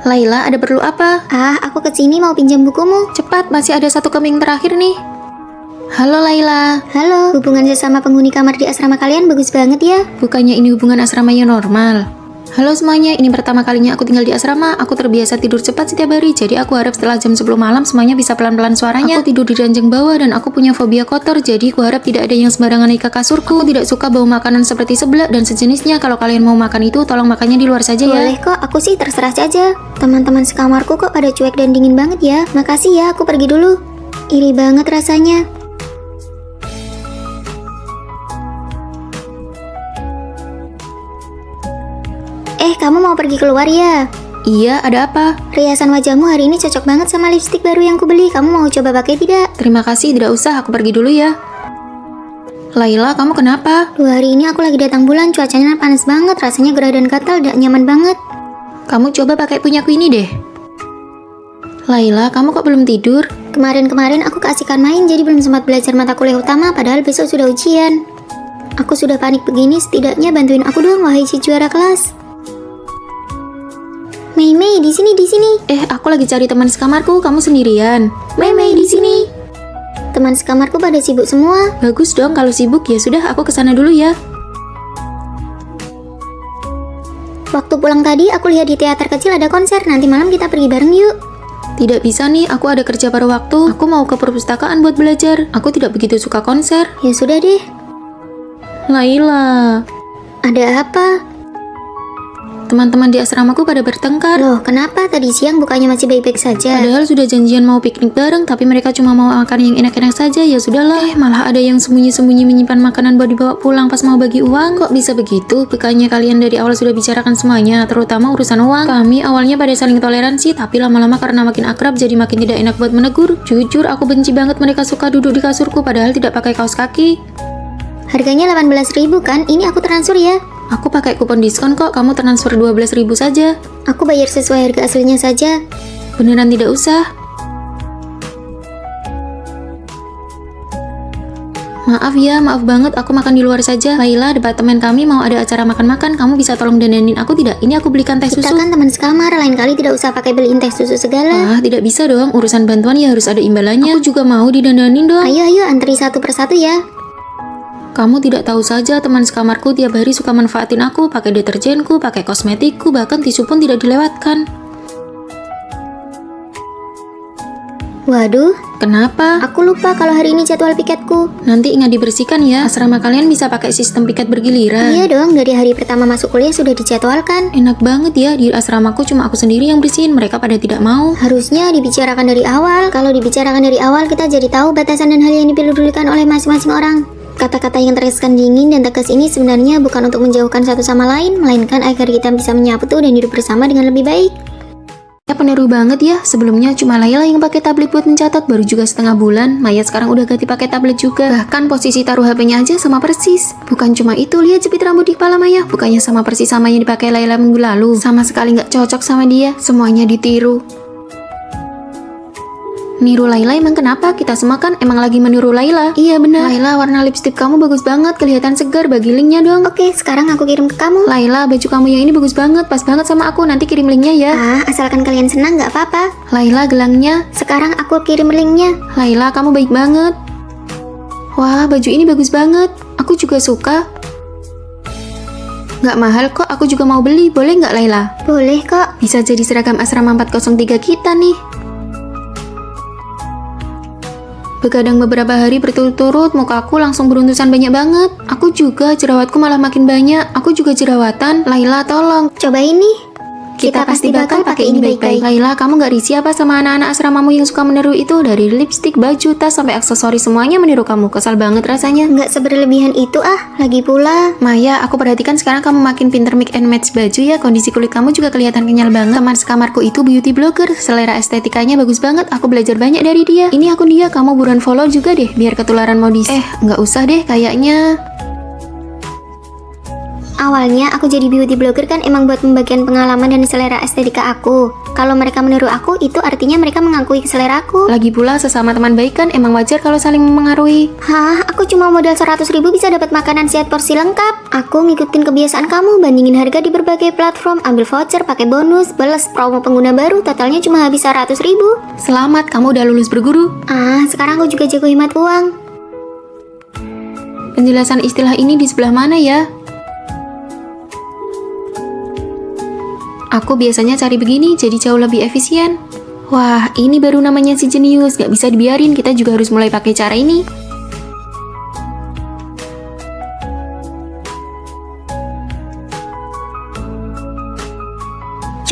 Laila, ada perlu apa? Aku kesini mau pinjam bukumu. Cepat, masih ada satu keming terakhir nih. Halo Laila. Halo, hubungan sesama penghuni kamar di asrama kalian bagus banget ya. Bukannya ini hubungan asrama yang normal? Halo semuanya, ini pertama kalinya aku tinggal di asrama. Aku terbiasa tidur cepat setiap hari, jadi aku harap setelah jam 10 malam semuanya bisa pelan-pelan suaranya. Aku tidur di ranjang bawah dan aku punya fobia kotor, jadi aku harap tidak ada yang sembarangan naik ke kasurku. Aku tidak suka bau makanan seperti seblak dan sejenisnya. Kalau kalian mau makan itu, tolong makannya di luar saja ya. Boleh kok, aku sih terserah saja. Teman-teman sekamarku kok pada cuek dan dingin banget ya. Makasih ya, aku pergi dulu. Iri banget rasanya. Kamu mau pergi keluar ya? Iya, ada apa? Riasan wajahmu hari ini cocok banget sama lipstik baru yang kubeli. Kamu mau coba pakai tidak? Terima kasih, tidak usah, aku pergi dulu ya. Laila, kamu kenapa? 2 hari ini aku lagi datang bulan, cuacanya panas banget, rasanya gerah dan gatal, dan nyaman banget. Kamu coba pakai punyaku ini deh. Laila, kamu kok belum tidur? Kemarin aku keasikan main, jadi belum sempat belajar mata kuliah utama, padahal besok sudah ujian. Aku sudah panik begini, setidaknya bantuin aku dong, wahai si juara kelas. Mei, di sini. Aku lagi cari teman sekamarku, kamu sendirian. Mei, di sini. Teman sekamarku pada sibuk semua. Bagus dong, kalau sibuk ya sudah, aku kesana dulu ya. Waktu pulang tadi, aku lihat di teater kecil ada konser, nanti malam kita pergi bareng yuk. Tidak bisa nih, aku ada kerja paruh waktu. Aku mau ke perpustakaan buat belajar. Aku tidak begitu suka konser. Ya sudah deh. Laila. Ada apa? Teman-teman di asramaku pada bertengkar. Loh, kenapa? Tadi siang bukannya masih baik-baik saja? Padahal sudah janjian mau piknik bareng, tapi mereka cuma mau makan yang enak-enak saja. Ya sudahlah. Malah ada yang sembunyi-sembunyi menyimpan makanan buat dibawa pulang pas mau bagi uang. Kok bisa begitu? Bukannya kalian dari awal sudah bicarakan semuanya, terutama urusan uang. Kami awalnya pada saling toleransi, tapi lama-lama karena makin akrab jadi makin tidak enak buat menegur. Jujur, aku benci banget mereka suka duduk di kasurku padahal tidak pakai kaos kaki. Harganya 18.000 kan? Ini aku transfer ya. Aku pakai kupon diskon kok, kamu transfer 12.000 saja. Aku bayar sesuai harga aslinya saja. Beneran tidak usah. Maaf ya, maaf banget, aku makan di luar saja. Laila, departemen kami mau ada acara makan-makan, kamu bisa tolong dandanin aku tidak? Ini aku belikan teh susu. Kita kan teman sekamar, lain kali tidak usah pakai beliin teh susu segala. Tidak bisa dong, urusan bantuan ya harus ada imbalannya. Aku juga mau didandanin dong. Ayo, antri satu persatu ya. Kamu tidak tahu saja, teman sekamarku tiap hari suka manfaatin aku, pakai deterjenku, pakai kosmetikku, bahkan tisu pun tidak dilewatkan. Waduh, kenapa? Aku lupa kalau hari ini jadwal piketku. Nanti ingat dibersihkan ya, asrama kalian bisa pakai sistem piket bergiliran. Iya dong, dari hari pertama masuk kuliah sudah dijadwalkan. Enak banget ya, di asramaku cuma aku sendiri yang bersihin, mereka pada tidak mau. Harusnya dibicarakan dari awal. Kalau dibicarakan dari awal, kita jadi tahu batasan dan hal yang dipedulikan oleh masing-masing orang. Kata-kata yang terkesan dingin dan tegas ini sebenarnya bukan untuk menjauhkan satu sama lain, melainkan agar kita bisa menyatu dan hidup bersama dengan lebih baik. Ya peniru banget ya, sebelumnya cuma Laila yang pakai tablet buat mencatat, baru juga setengah bulan. Maya sekarang udah ganti pakai tablet juga. Bahkan posisi taruh HP-nya aja sama persis. Bukan cuma itu, lihat jepit rambut di kepala Maya, bukannya sama persis sama yang dipakai Laila minggu lalu. Sama sekali nggak cocok sama dia, semuanya ditiru. Niru Laila emang kenapa? Kita semua kan emang lagi meniru Laila. Iya benar. Laila, warna lipstik kamu bagus banget, kelihatan segar, bagi linknya dong. Oke, sekarang aku kirim ke kamu. Laila, baju kamu yang ini bagus banget, pas banget sama aku, nanti kirim linknya ya. Asalkan kalian senang nggak apa-apa. Laila, gelangnya. Sekarang aku kirim linknya. Laila, kamu baik banget. Wah, baju ini bagus banget, aku juga suka. Nggak mahal kok, aku juga mau beli, boleh nggak Laila? Boleh kok. Bisa jadi seragam asrama 403 kita nih. Begadang beberapa hari berturut-turut, mukaku langsung beruntusan banyak banget. Aku juga, jerawatku malah makin banyak. Aku juga jerawatan. Laila, tolong. Coba ini. Kita pasti bakal pakai ini baik-baik. Laila, kamu gak risih apa sama anak-anak asramamu yang suka meniru itu? Dari lipstik, baju, tas, sampai aksesoris semuanya meniru kamu. Kesal banget rasanya. Nggak seberlebihan itu lagi pula. Maya, aku perhatikan sekarang kamu makin pinter mix and match baju ya. Kondisi kulit kamu juga kelihatan kenyal banget. Teman sekamarku itu beauty blogger. Selera estetikanya bagus banget. Aku belajar banyak dari dia. Ini akun dia, kamu buruan follow juga deh, biar ketularan modis. Nggak usah deh kayaknya. Awalnya aku jadi beauty blogger kan emang buat membagikan pengalaman dan selera estetika aku. Kalau mereka meniru aku, itu artinya mereka mengakui selera aku. Lagi pula sesama teman baik kan emang wajar kalau saling memengaruhi. Hah, aku cuma modal 100.000 bisa dapat makanan sehat porsi lengkap. Aku ngikutin kebiasaan kamu, bandingin harga di berbagai platform, ambil voucher, pakai bonus, balas promo pengguna baru, totalnya cuma habis 100.000. Selamat, kamu udah lulus berguru. Sekarang aku juga jago hemat uang. Penjelasan istilah ini di sebelah mana ya? Aku biasanya cari begini, jadi jauh lebih efisien. Wah, ini baru namanya si jenius. Gak bisa dibiarin, kita juga harus mulai pakai cara ini.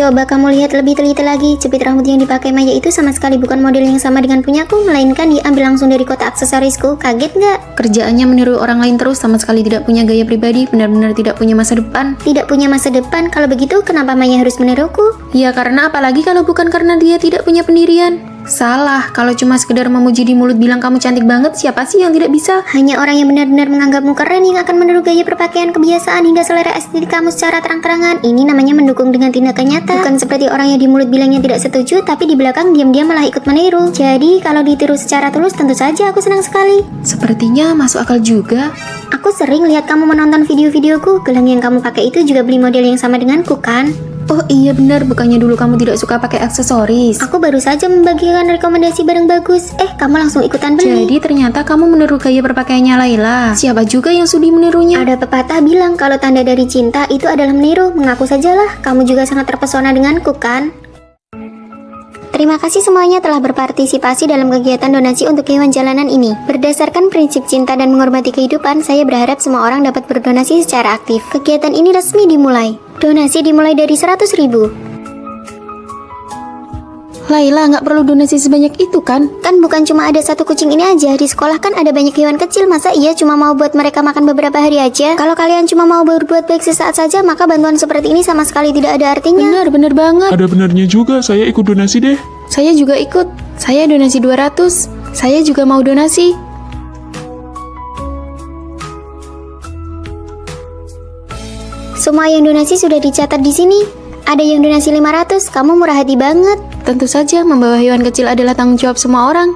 Coba kamu lihat lebih teliti lagi, jepit rambut yang dipakai Maya itu sama sekali bukan model yang sama dengan punyaku, melainkan diambil langsung dari kotak aksesorisku. Kaget nggak? Kerjaannya meniru orang lain terus, sama sekali tidak punya gaya pribadi, benar-benar tidak punya masa depan. Tidak punya masa depan? Kalau begitu, kenapa Maya harus meniruku? Ya karena apalagi kalau bukan karena dia tidak punya pendirian. Salah, kalau cuma sekedar memuji di mulut bilang kamu cantik banget, siapa sih yang tidak bisa? Hanya orang yang benar-benar menganggapmu keren yang akan meniru gaya berpakaian, kebiasaan, hingga selera estetik kamu secara terang-terangan. Ini namanya mendukung dengan tindakan nyata. Bukan seperti orang yang di mulut bilangnya tidak setuju, tapi di belakang diam-diam malah ikut meniru. Jadi, kalau ditiru secara tulus, tentu saja aku senang sekali. Sepertinya masuk akal juga. Aku sering lihat kamu menonton video-videoku. Gelang yang kamu pakai itu juga beli model yang sama denganku, kan? Oh iya benar, bukannya dulu kamu tidak suka pakai aksesoris? Aku baru saja membagikan rekomendasi barang bagus. Kamu langsung ikutan beli. Jadi ternyata kamu meniru gaya berpakaiannya Laila. Siapa juga yang sudi menirunya? Ada pepatah bilang kalau tanda dari cinta itu adalah meniru. Mengaku sajalah, kamu juga sangat terpesona denganku, kan? Terima kasih semuanya telah berpartisipasi dalam kegiatan donasi untuk hewan jalanan ini. Berdasarkan prinsip cinta dan menghormati kehidupan, saya berharap semua orang dapat berdonasi secara aktif. Kegiatan ini resmi dimulai. Donasi dimulai dari 100.000. Laila, nggak perlu donasi sebanyak itu kan? Kan bukan cuma ada satu kucing ini aja. Di sekolah kan ada banyak hewan kecil. Masa iya cuma mau buat mereka makan beberapa hari aja? Kalau kalian cuma mau berbuat baik sesaat saja, maka bantuan seperti ini sama sekali tidak ada artinya. Bener banget. Ada benarnya juga, saya ikut donasi deh. Saya juga ikut. Saya donasi 200. Saya juga mau donasi. Semua yang donasi sudah dicatat di sini. Ada yang donasi 500, kamu murah hati banget. Tentu saja membawa hewan kecil adalah tanggung jawab semua orang.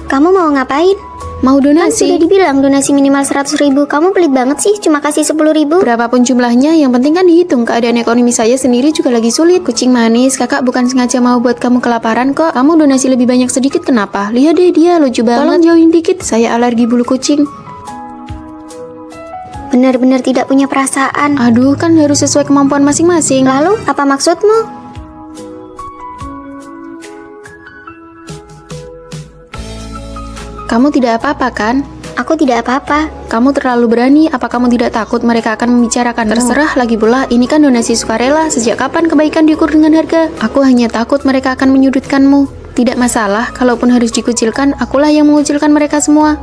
Kamu mau ngapain? Mau Kan donasi. sudah dibilang donasi minimal 100.000. Kamu pelit banget sih, cuma kasih 10.000. Berapapun jumlahnya, yang penting kan dihitung. Keadaan ekonomi saya sendiri juga lagi sulit. Kucing manis, kakak bukan sengaja mau buat kamu kelaparan kok. Kamu donasi lebih banyak sedikit kenapa? Lihat deh dia, lucu banget. Tolong jauhin dikit, saya alergi bulu kucing. Benar-benar tidak punya perasaan. Aduh, kan harus sesuai kemampuan masing-masing. Lalu, apa maksudmu? Kamu tidak apa-apa kan? Aku tidak apa-apa. Kamu terlalu berani, apa kamu tidak takut mereka akan membicarakan? Terserah, lagi pula ini kan donasi sukarela. Sejak kapan kebaikan diukur dengan harga? Aku hanya takut mereka akan menyudutkanmu. Tidak masalah, kalaupun harus dikucilkan, akulah yang mengucilkan mereka semua.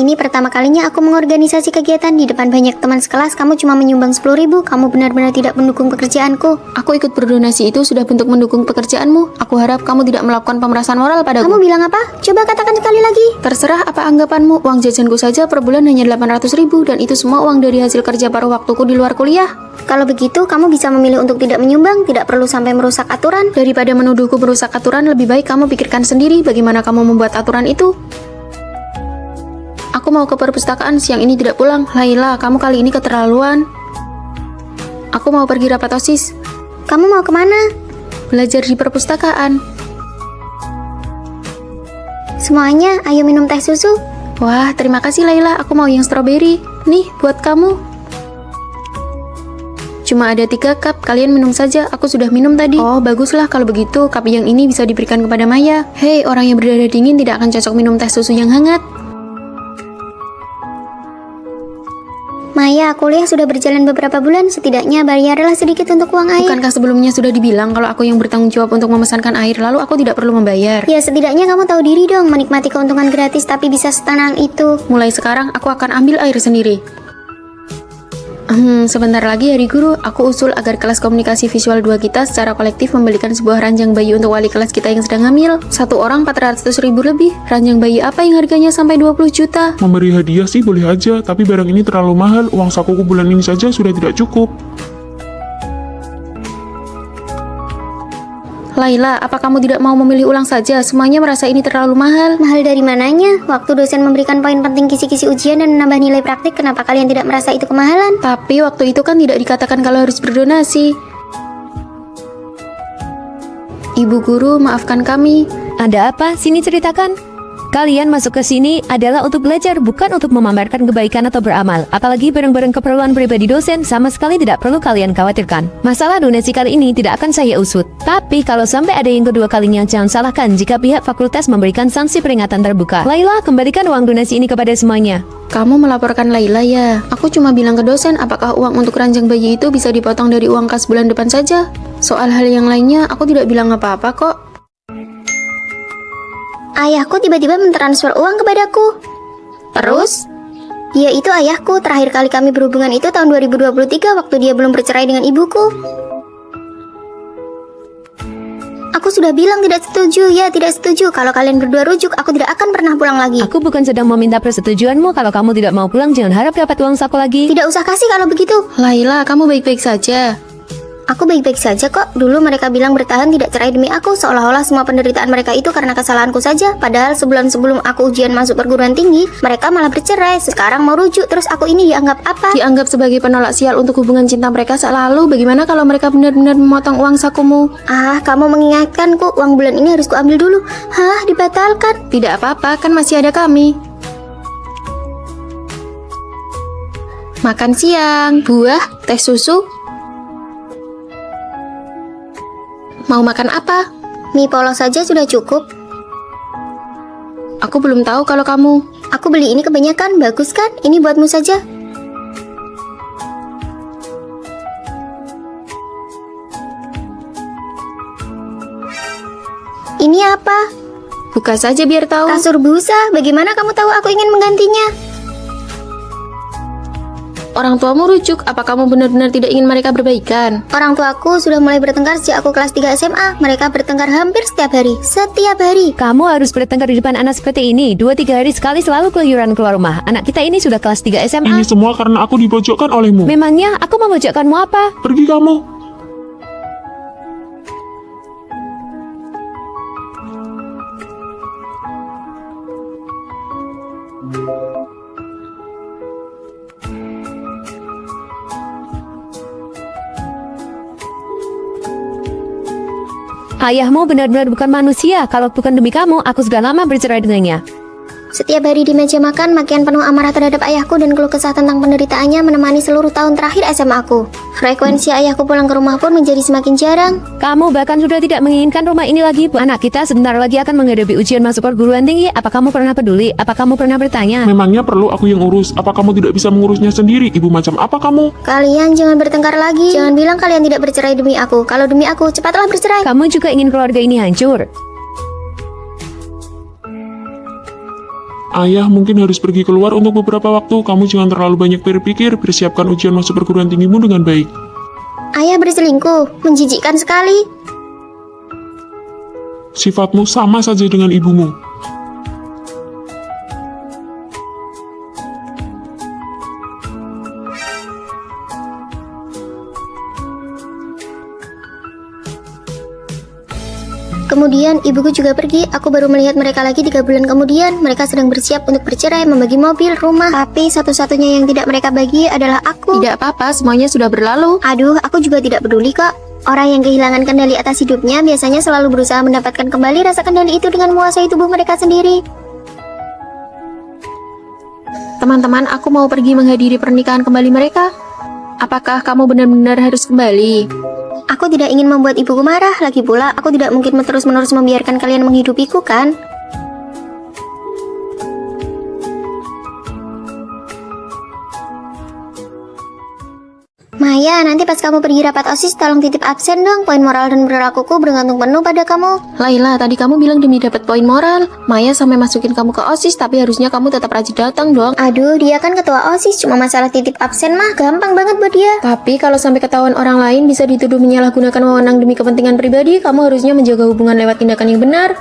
Ini pertama kalinya aku mengorganisasi kegiatan di depan banyak teman sekelas. Kamu cuma menyumbang 10.000. Kamu benar-benar tidak mendukung pekerjaanku. Aku ikut berdonasi itu sudah bentuk mendukung pekerjaanmu. Aku harap kamu tidak melakukan pemerasan moral padaku. Kamu bilang apa? Coba katakan sekali lagi. Terserah apa anggapanmu, uang jajanku saja per bulan hanya 800.000 dan itu semua uang dari hasil kerja paruh waktuku di luar kuliah. Kalau begitu, kamu bisa memilih untuk tidak menyumbang. Tidak perlu sampai merusak aturan. Daripada menuduhku merusak aturan, lebih baik kamu pikirkan sendiri bagaimana kamu membuat aturan itu. Aku mau ke perpustakaan, siang ini tidak pulang. Laila, kamu kali ini keterlaluan. Aku mau pergi rapat OSIS. Kamu mau kemana? Belajar di perpustakaan. Semuanya, ayo minum teh susu. Wah, terima kasih Laila, aku mau yang stroberi. Nih, buat kamu. Cuma ada 3 cup, kalian minum saja, aku sudah minum tadi. Oh, baguslah kalau begitu, cup yang ini bisa diberikan kepada Maya. Hei, orang yang berdarah dingin tidak akan cocok minum teh susu yang hangat. Maya, kuliah sudah berjalan beberapa bulan. Setidaknya bayarlah sedikit untuk uang air. Bukankah sebelumnya sudah dibilang kalau aku yang bertanggung jawab untuk memesankan air, lalu aku tidak perlu membayar? Ya, setidaknya kamu tahu diri dong, menikmati keuntungan gratis tapi bisa setenang itu. Mulai sekarang, aku akan ambil air sendiri. Sebentar lagi hari guru, aku usul agar kelas komunikasi visual 2 kita secara kolektif membelikan sebuah ranjang bayi untuk wali kelas kita yang sedang hamil. Satu orang 400.000 lebih. Ranjang bayi apa yang harganya sampai 20 juta? Memberi hadiah sih boleh aja, tapi barang ini terlalu mahal. Uang sakuku bulan ini saja sudah tidak cukup. Laila, apa kamu tidak mau memilih ulang saja? Semuanya merasa ini terlalu mahal. Mahal dari mananya? Waktu dosen memberikan poin penting kisi-kisi ujian dan menambah nilai praktik, kenapa kalian tidak merasa itu kemahalan? Tapi waktu itu kan tidak dikatakan kalau harus berdonasi. Ibu guru, maafkan kami. Ada apa? Sini ceritakan. Kalian masuk ke sini adalah untuk belajar, bukan untuk memamerkan kebaikan atau beramal. Apalagi barang-barang keperluan pribadi dosen sama sekali tidak perlu kalian khawatirkan. Masalah donasi kali ini tidak akan saya usut. Tapi kalau sampai ada yang kedua kalinya, jangan salahkan jika pihak fakultas memberikan sanksi peringatan terbuka. Laila, kembalikan uang donasi ini kepada semuanya. Kamu melaporkan Laila ya? Aku cuma bilang ke dosen apakah uang untuk ranjang bayi itu bisa dipotong dari uang kas bulan depan saja. Soal hal yang lainnya, aku tidak bilang apa-apa kok. Ayahku tiba-tiba mentransfer uang kepadaku. Terus? Dia itu ayahku. Terakhir kali kami berhubungan itu tahun 2023 waktu dia belum bercerai dengan ibuku. Aku sudah bilang tidak setuju. Ya, tidak setuju. Kalau kalian berdua rujuk, aku tidak akan pernah pulang lagi. Aku bukan sedang meminta persetujuanmu. Kalau kamu tidak mau pulang, jangan harap dapat uang saku lagi. Tidak usah kasih kalau begitu. Laila, kamu baik-baik saja. Aku baik-baik saja kok. Dulu mereka bilang bertahan tidak cerai demi aku, seolah-olah semua penderitaan mereka itu karena kesalahanku saja. Padahal sebulan sebelum aku ujian masuk perguruan tinggi, mereka malah bercerai. Sekarang mau rujuk, terus aku ini dianggap apa? Dianggap sebagai penolak sial untuk hubungan cinta mereka selalu. Bagaimana kalau mereka benar-benar memotong uang sakumu? Ah, kamu mengingatkanku. Uang bulan ini harus kuambil dulu. Hah, dibatalkan? Tidak apa-apa, kan masih ada kami. Makan siang, buah, teh susu. Mau makan apa? Mie polos saja sudah cukup. Aku belum tahu kalau kamu. Aku beli ini kebanyakan, bagus kan? Ini buatmu saja. Ini apa? Buka saja biar tahu. Kasur busa. Bagaimana kamu tahu aku ingin menggantinya? Orang tuamu rujuk, apa kamu benar-benar tidak ingin mereka berbaikan? Orang tuaku sudah mulai bertengkar sejak aku kelas 3 SMA. Mereka bertengkar hampir setiap hari. Setiap hari. Kamu harus bertengkar di depan anak seperti ini. 2-3 hari sekali selalu keluyuran keluar rumah. Anak kita ini sudah kelas 3 SMA. Ini semua karena aku dipojokkan olehmu. Memangnya aku memojokkanmu apa? Pergi kamu. Ayahmu benar-benar bukan manusia. Kalau bukan demi kamu, aku sudah lama bercerai dengannya. Setiap hari di meja makan, makian penuh amarah terhadap ayahku dan keluh kesah tentang penderitaannya menemani seluruh tahun terakhir SMA aku. Frekuensi ayahku pulang ke rumah pun menjadi semakin jarang. Kamu bahkan sudah tidak menginginkan rumah ini lagi. Anak kita sebentar lagi akan menghadapi ujian masuk perguruan tinggi. Apa kamu pernah peduli? Apa kamu pernah bertanya? Memangnya perlu aku yang urus? Apa kamu tidak bisa mengurusnya sendiri? Ibu macam apa kamu? Kalian jangan bertengkar lagi. Jangan bilang kalian tidak bercerai demi aku. Kalau demi aku, cepatlah bercerai. Kamu juga ingin keluarga ini hancur. Ayah mungkin harus pergi keluar untuk beberapa waktu. Kamu jangan terlalu banyak berpikir. Persiapkan ujian masuk perguruan tinggimu dengan baik. Ayah berselingkuh, menjijikkan sekali. Sifatmu sama saja dengan ibumu. Kemudian ibuku juga pergi. Aku baru melihat mereka lagi 3 bulan kemudian. Mereka sedang bersiap untuk bercerai, membagi mobil, rumah. Tapi satu-satunya yang tidak mereka bagi adalah aku. Tidak apa-apa, semuanya sudah berlalu. Aduh, aku juga tidak peduli kok. Orang yang kehilangan kendali atas hidupnya biasanya selalu berusaha mendapatkan kembali rasa kendali itu dengan menguasai tubuh mereka sendiri. Teman-teman, aku mau pergi menghadiri pernikahan kembali mereka. Apakah kamu benar-benar harus kembali? Aku tidak ingin membuat ibuku marah. Lagi pula, aku tidak mungkin terus-menerus membiarkan kalian menghidupiku, kan? Maya, nanti pas kamu pergi rapat OSIS tolong titip absen dong. Poin moral dan perilakuku bergantung penuh pada kamu. Laila, tadi kamu bilang demi dapat poin moral. Maya sampai masukin kamu ke OSIS, tapi harusnya kamu tetap rajin datang dong. Aduh, dia kan ketua OSIS, cuma masalah titip absen mah gampang banget buat dia. Tapi kalau sampai ketahuan orang lain bisa dituduh menyalahgunakan wewenang demi kepentingan pribadi, kamu harusnya menjaga hubungan lewat tindakan yang benar.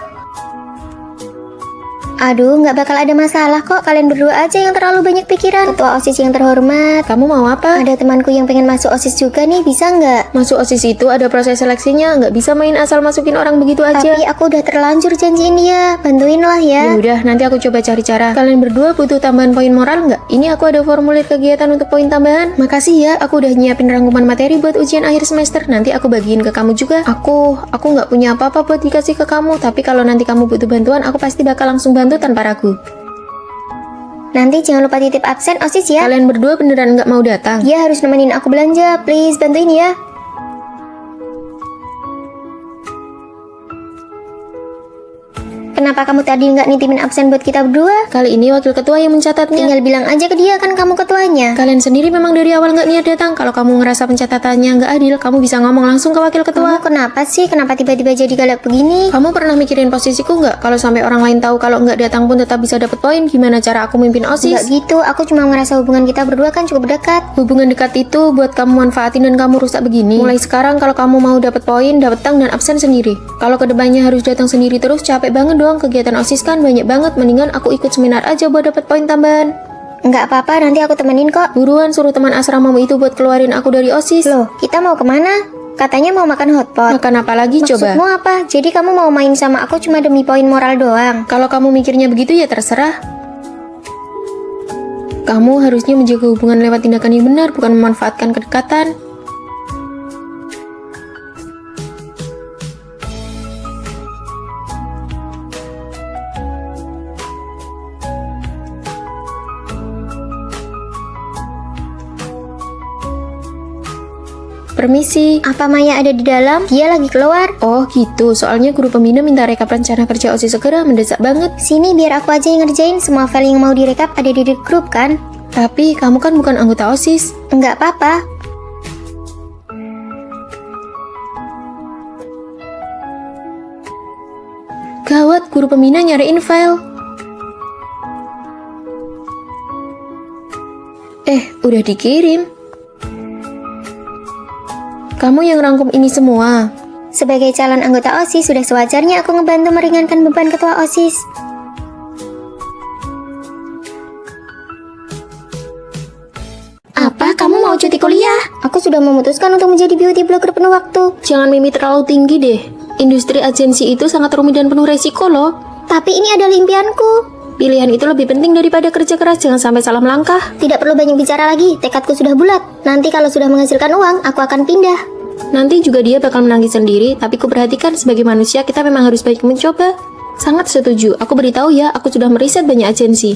Aduh, nggak bakal ada masalah kok. Kalian berdua aja yang terlalu banyak pikiran. Ketua OSIS yang terhormat, Kamu mau apa? ada temanku yang pengen masuk OSIS juga nih, bisa nggak? Masuk OSIS itu ada proses seleksinya, nggak bisa main asal masukin orang begitu aja. Tapi aku udah terlanjur janjiin dia. Bantuin lah ya. Ya udah, nanti aku coba cari cara. Kalian berdua butuh tambahan poin moral nggak? Ini aku ada formulir kegiatan untuk poin tambahan. Makasih ya, aku udah nyiapin rangkuman materi buat ujian akhir semester. Nanti aku bagiin ke kamu juga. Aku nggak punya apa-apa buat dikasih ke kamu. Tapi kalau nanti kamu butuh bantuan, aku pasti bakal langsung bantu tanpa ragu. Nanti jangan lupa titip absen OSIS ya. Kalian berdua beneran nggak mau datang? Dia harus nemenin aku belanja. Please bantuin ya. Kenapa kamu tadi nggak nitipin absen buat kita berdua? Kali ini wakil ketua yang mencatatnya. Tinggal bilang aja ke dia, kan kamu ketuanya. Kalian sendiri memang dari awal nggak niat datang. Kalau kamu ngerasa pencatatannya nggak adil, kamu bisa ngomong langsung ke wakil ketua. Kamu kenapa sih? Kenapa tiba-tiba jadi galak begini? Kamu pernah mikirin posisiku nggak? Kalau sampai orang lain tahu kalau nggak datang pun tetap bisa dapat poin, gimana cara aku mimpin Nggak OSIS? gitu, aku cuma ngerasa hubungan kita berdua kan cukup dekat. Hubungan dekat itu buat kamu manfaatin dan kamu rusak begini. Mulai sekarang kalau kamu mau dapat poin, dapat tang dan absen sendiri. Kalau kedepannya harus datang sendiri terus, capek banget dong. Kegiatan OSIS kan banyak banget, mendingan aku ikut seminar aja buat dapat poin tambahan. Nggak apa-apa, nanti aku temenin kok. Buruan suruh teman asramamu itu buat keluarin aku dari OSIS. Loh, kita mau kemana? Katanya mau makan hotpot. Makan apa lagi coba? Maksudmu apa? Jadi kamu mau main sama aku cuma demi poin moral doang? Kalau kamu mikirnya begitu ya terserah. Kamu harusnya menjaga hubungan lewat tindakan yang benar, bukan memanfaatkan kedekatan. Permisi. Apa Maya ada di dalam? Dia lagi keluar. Oh gitu, soalnya guru pembina minta rekap rencana kerja OSIS segera, mendesak banget. Sini biar aku aja yang ngerjain. Semua file yang mau direkap ada di grup kan? Tapi kamu kan bukan anggota OSIS. Nggak apa-apa. Gawat, guru pembina nyariin file. Udah dikirim. Kamu yang rangkum ini semua. Sebagai calon anggota OSIS, sudah sewajarnya aku ngebantu meringankan beban ketua OSIS. Apa? Kamu mau cuti kuliah? Aku sudah memutuskan untuk menjadi beauty blogger penuh waktu. Jangan mimpi terlalu tinggi deh. Industri agensi itu sangat rumit dan penuh resiko loh. Tapi ini adalah impianku. Pilihan itu lebih penting daripada kerja keras, jangan sampai salah melangkah. Tidak perlu banyak bicara lagi, tekadku sudah bulat. Nanti kalau sudah menghasilkan uang, aku akan pindah. Nanti juga dia bakal menangis sendiri, tapi kuperhatikan sebagai manusia kita memang harus baik mencoba. Sangat setuju, aku beritahu ya, aku sudah meriset banyak agensi.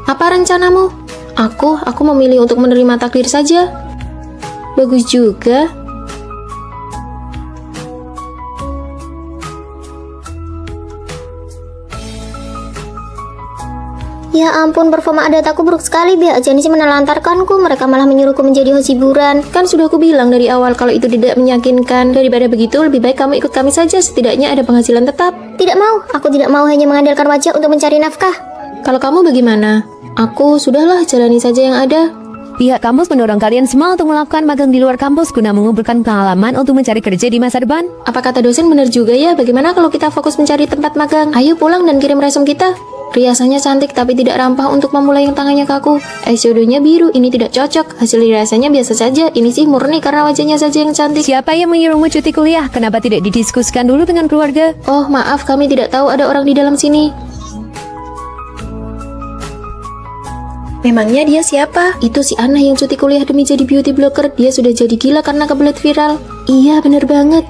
Apa rencanamu? Aku memilih untuk menerima takdir saja. Bagus juga. Ya ampun, performa adat aku buruk sekali. Biar agensi menelantarkanku, mereka malah menyuruhku menjadi host hiburan. Kan sudah aku bilang dari awal kalau itu tidak meyakinkan. Daripada begitu, lebih baik kamu ikut kami saja, setidaknya ada penghasilan tetap. Tidak mau, aku tidak mau hanya mengandalkan wajah untuk mencari nafkah. Kalau kamu bagaimana? Aku sudahlah, jalani saja yang ada. Pihak kampus mendorong kalian semua untuk melakukan magang di luar kampus guna mengumpulkan pengalaman untuk mencari kerja di masa depan. Apa kata dosen benar juga ya? Bagaimana kalau kita fokus mencari tempat magang? Ayo pulang dan kirim resume kita. Riasannya cantik tapi tidak rampah untuk memulai yang tangannya kaku. Eyeshadownya biru, ini tidak cocok. Hasil riasannya biasa saja. Ini sih murni karena wajahnya saja yang cantik. Siapa yang menyuruhmu cuti kuliah? Kenapa tidak didiskusikan dulu dengan keluarga? Oh maaf, kami tidak tahu ada orang di dalam sini. Memangnya dia siapa? Itu si Anah yang cuti kuliah demi jadi beauty blogger. Dia sudah jadi gila karena kebelet viral. Iya bener banget.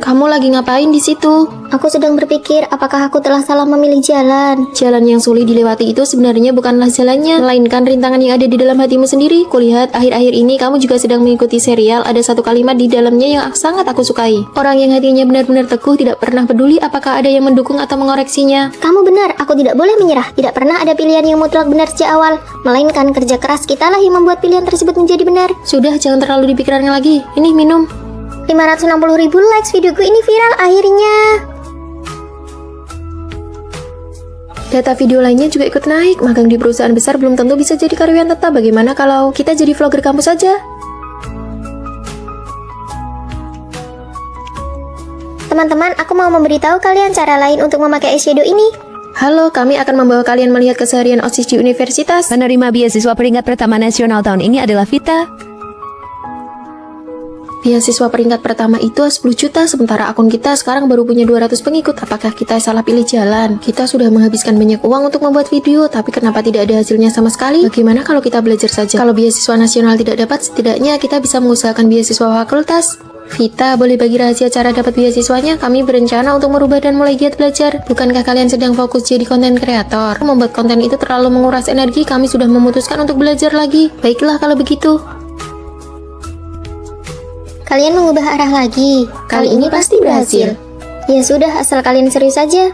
Kamu lagi ngapain di situ? Aku sedang berpikir apakah aku telah salah memilih jalan. Jalan yang sulit dilewati itu sebenarnya bukanlah jalannya, melainkan rintangan yang ada di dalam hatimu sendiri. Kulihat akhir-akhir ini kamu juga sedang mengikuti serial. Ada satu kalimat di dalamnya yang sangat aku sukai. Orang yang hatinya benar-benar teguh tidak pernah peduli apakah ada yang mendukung atau mengoreksinya. Kamu benar, aku tidak boleh menyerah. Tidak pernah ada pilihan yang mutlak benar sejak awal, melainkan kerja keras kitalah yang membuat pilihan tersebut menjadi benar. Sudah, jangan terlalu dipikirkan lagi. Ini minum. 560.000 likes videoku ini viral akhirnya. Data video lainnya juga ikut naik. Magang di perusahaan besar belum tentu bisa jadi karyawan tetap. Bagaimana kalau kita jadi vlogger kampus saja? Teman-teman, aku mau memberitahu kalian cara lain untuk memakai eyeshadow ini. Halo, kami akan membawa kalian melihat keseharian OSIS di universitas. Penerima beasiswa peringkat pertama nasional tahun ini adalah Vita. Beasiswa peringkat pertama itu 10 juta, sementara akun kita sekarang baru punya 200 pengikut. Apakah kita salah pilih jalan? Kita sudah menghabiskan banyak uang untuk membuat video, tapi kenapa tidak ada hasilnya sama sekali? Bagaimana kalau kita belajar saja? Kalau beasiswa nasional tidak dapat, setidaknya kita bisa mengusahakan beasiswa fakultas. Vita, boleh bagi rahasia cara dapat beasiswanya? Kami berencana untuk merubah dan mulai giat belajar. Bukankah kalian sedang fokus jadi konten kreator? Membuat konten itu terlalu menguras energi, kami sudah memutuskan untuk belajar lagi. Baiklah kalau begitu. Kalian mengubah arah lagi. Kali ini pasti berhasil. Ya sudah, asal kalian serius saja.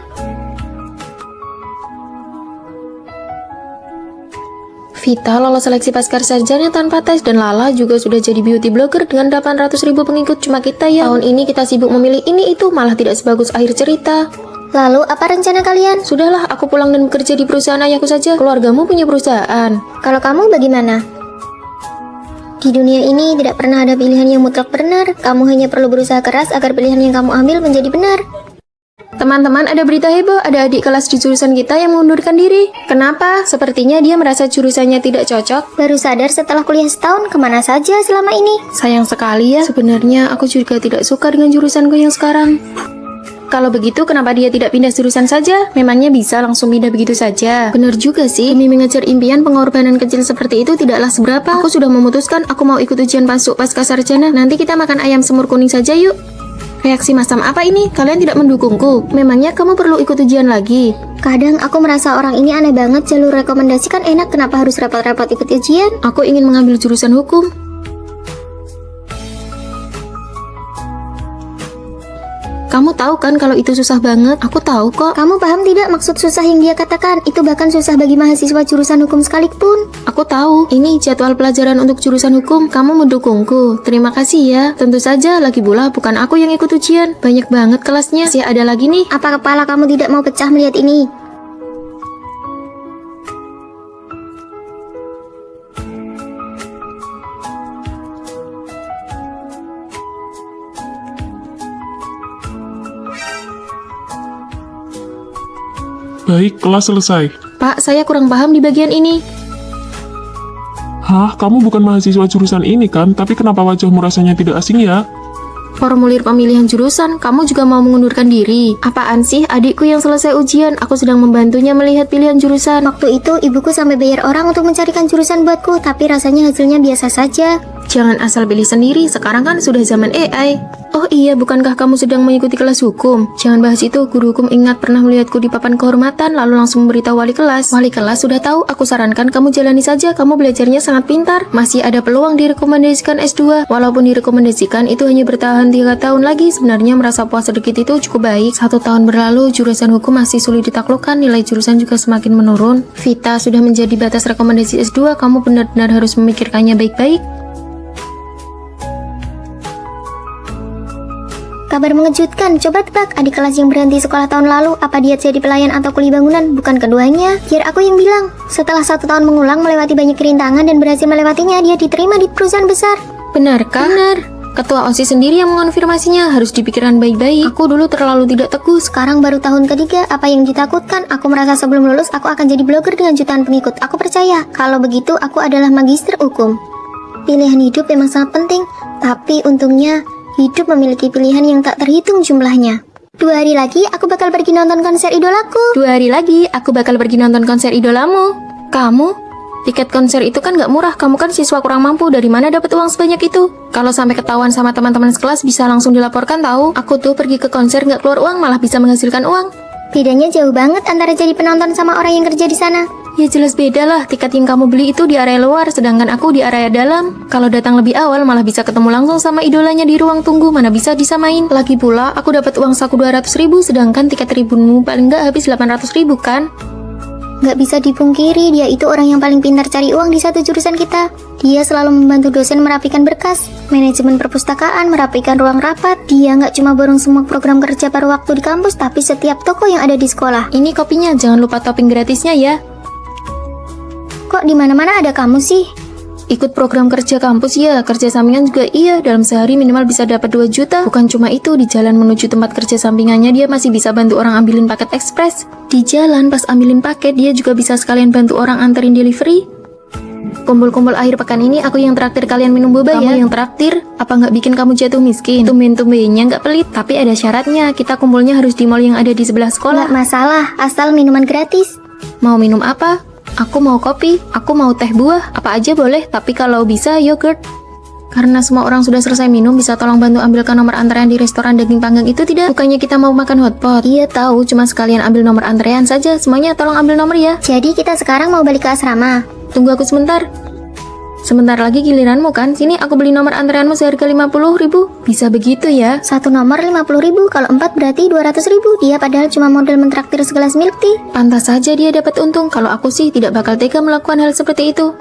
Vita lolos seleksi pasca sarjana tanpa tes, dan Lala juga sudah jadi beauty blogger dengan 800.000 pengikut. Cuma kita ya, tahun ini kita sibuk memilih ini itu, malah tidak sebagus akhir cerita. Lalu, apa rencana kalian? Sudahlah, aku pulang dan bekerja di perusahaan ayahku saja. Keluargamu punya perusahaan. Kalau kamu bagaimana? Di dunia ini tidak pernah ada pilihan yang mutlak benar. Kamu hanya perlu berusaha keras agar pilihan yang kamu ambil menjadi benar. Teman-teman, ada berita heboh. Ada adik kelas di jurusan kita yang mengundurkan diri. Kenapa? Sepertinya dia merasa jurusannya tidak cocok. Baru sadar setelah kuliah setahun, kemana saja selama ini? Sayang sekali ya. Sebenarnya aku juga tidak suka dengan jurusanku yang sekarang. Kalau begitu, kenapa dia tidak pindah jurusan saja? Memangnya bisa langsung pindah begitu saja? Benar juga sih, demi mengejar impian, pengorbanan kecil seperti itu tidaklah seberapa. Aku sudah memutuskan, aku mau ikut ujian masuk pasca sarjana. Nanti kita makan ayam semur kuning saja yuk. Reaksi macam apa ini? Kalian tidak mendukungku? Memangnya kamu perlu ikut ujian lagi? Kadang aku merasa orang ini aneh banget. Jalur rekomendasi kan enak, kenapa harus repot-repot ikut ujian? Aku ingin mengambil jurusan hukum. Kamu tahu kan kalau itu susah banget? Aku tahu kok. Kamu paham tidak maksud susah yang dia katakan? Itu bahkan susah bagi mahasiswa jurusan hukum sekalipun. Aku tahu. Ini jadwal pelajaran untuk jurusan hukum. Kamu mendukungku. Terima kasih ya. Tentu saja, lagi pula bukan aku yang ikut ujian. Banyak banget kelasnya. Masih ada lagi nih. Apa kepala kamu tidak mau pecah melihat ini? Baik, kelas selesai. Pak, saya kurang paham di bagian ini. Hah, kamu bukan mahasiswa jurusan ini kan? Tapi kenapa wajahmu rasanya tidak asing ya? Formulir pemilihan jurusan, kamu juga mau mengundurkan diri. Apaan sih, adikku yang selesai ujian, aku sedang membantunya melihat pilihan jurusan. Waktu itu ibuku sampai bayar orang untuk mencarikan jurusan buatku, tapi rasanya hasilnya biasa saja. Jangan asal pilih sendiri, sekarang kan sudah zaman AI. Oh iya, bukankah kamu sedang mengikuti kelas hukum? Jangan bahas itu, guru hukum ingat pernah melihatku di papan kehormatan, lalu langsung memberitahu wali kelas. Wali kelas sudah tahu, aku sarankan kamu jalani saja, kamu belajarnya sangat pintar. Masih ada peluang direkomendasikan S2. Walaupun direkomendasikan, itu hanya bertahan 3 tahun lagi. Sebenarnya merasa puas sedikit itu cukup baik. 1 tahun berlalu, jurusan hukum masih sulit ditaklukkan, nilai jurusan juga semakin menurun. Vita, sudah menjadi batas rekomendasi S2, kamu benar-benar harus memikirkannya baik-baik. Kabar mengejutkan, coba tebak adik kelas yang berhenti sekolah tahun lalu, apa dia jadi pelayan atau kuli bangunan? Bukan keduanya, biar aku yang bilang. Setelah 1 tahun mengulang, melewati banyak kerintangan dan berhasil melewatinya, dia diterima di perusahaan besar. Benarkah? Benar. Ketua OSIS sendiri yang mengonfirmasinya, harus dipikirkan baik-baik. Aku dulu terlalu tidak teguh. Sekarang baru tahun ketiga, apa yang ditakutkan? Aku merasa sebelum lulus, aku akan jadi blogger dengan jutaan pengikut. Aku percaya, kalau begitu aku adalah magister hukum. Pilihan hidup memang sangat penting, tapi untungnya, hidup memiliki pilihan yang tak terhitung jumlahnya. 2 hari lagi, aku bakal pergi nonton konser idolaku. 2 hari lagi, aku bakal pergi nonton konser idolamu. Kamu? Tiket konser itu kan gak murah, kamu kan siswa kurang mampu, dari mana dapat uang sebanyak itu? Kalau sampai ketahuan sama teman-teman sekelas bisa langsung dilaporkan tahu. Aku tuh pergi ke konser gak keluar uang, malah bisa menghasilkan uang. Bedanya jauh banget antara jadi penonton sama orang yang kerja di sana. Ya jelas beda lah, tiket yang kamu beli itu di area luar, sedangkan aku di area dalam. Kalau datang lebih awal malah bisa ketemu langsung sama idolanya di ruang tunggu, mana bisa disamain. Lagi pula, aku dapat uang saku 200.000, sedangkan tiket ribumu paling nggak habis 800.000 kan? Nggak bisa dipungkiri, dia itu orang yang paling pintar cari uang di satu jurusan kita. Dia selalu membantu dosen merapikan berkas, manajemen perpustakaan, merapikan ruang rapat. Dia nggak cuma borong semua program kerja paruh waktu di kampus, tapi setiap toko yang ada di sekolah. Ini kopinya, jangan lupa topping gratisnya ya. Kok di mana-mana ada kamu sih? Ikut program kerja kampus ya, kerja sampingan juga iya. Dalam sehari minimal bisa dapat 2 juta. Bukan cuma itu, di jalan menuju tempat kerja sampingannya dia masih bisa bantu orang ambilin paket ekspres. Di jalan pas ambilin paket dia juga bisa sekalian bantu orang anterin delivery. Kumpul-kumpul akhir pekan ini aku yang traktir kalian minum boba ya. Kamu yang traktir? Apa nggak bikin kamu jatuh miskin? Tumben-tumbennya nggak pelit, tapi ada syaratnya. Kita kumpulnya harus di mall yang ada di sebelah sekolah. Nggak masalah, asal minuman gratis. Mau minum apa? Aku mau kopi, aku mau teh buah, apa aja boleh, tapi kalau bisa yogurt. Karena semua orang sudah selesai minum, bisa tolong bantu ambilkan nomor antrean di restoran daging panggang itu tidak? Bukannya kita mau makan hotpot? Iya tahu, cuma sekalian ambil nomor antrean saja, semuanya tolong ambil nomor ya. Jadi kita sekarang mau balik ke asrama. Tunggu aku sebentar. Sebentar lagi giliranmu kan? Sini aku beli nomor antreanmu seharga 50.000. Bisa begitu ya? Satu nomor 50.000, kalau 4 berarti 200.000. Dia padahal cuma modal mentraktir segelas milk tea. Pantas saja dia dapat untung. Kalau aku sih tidak bakal tega melakukan hal seperti itu.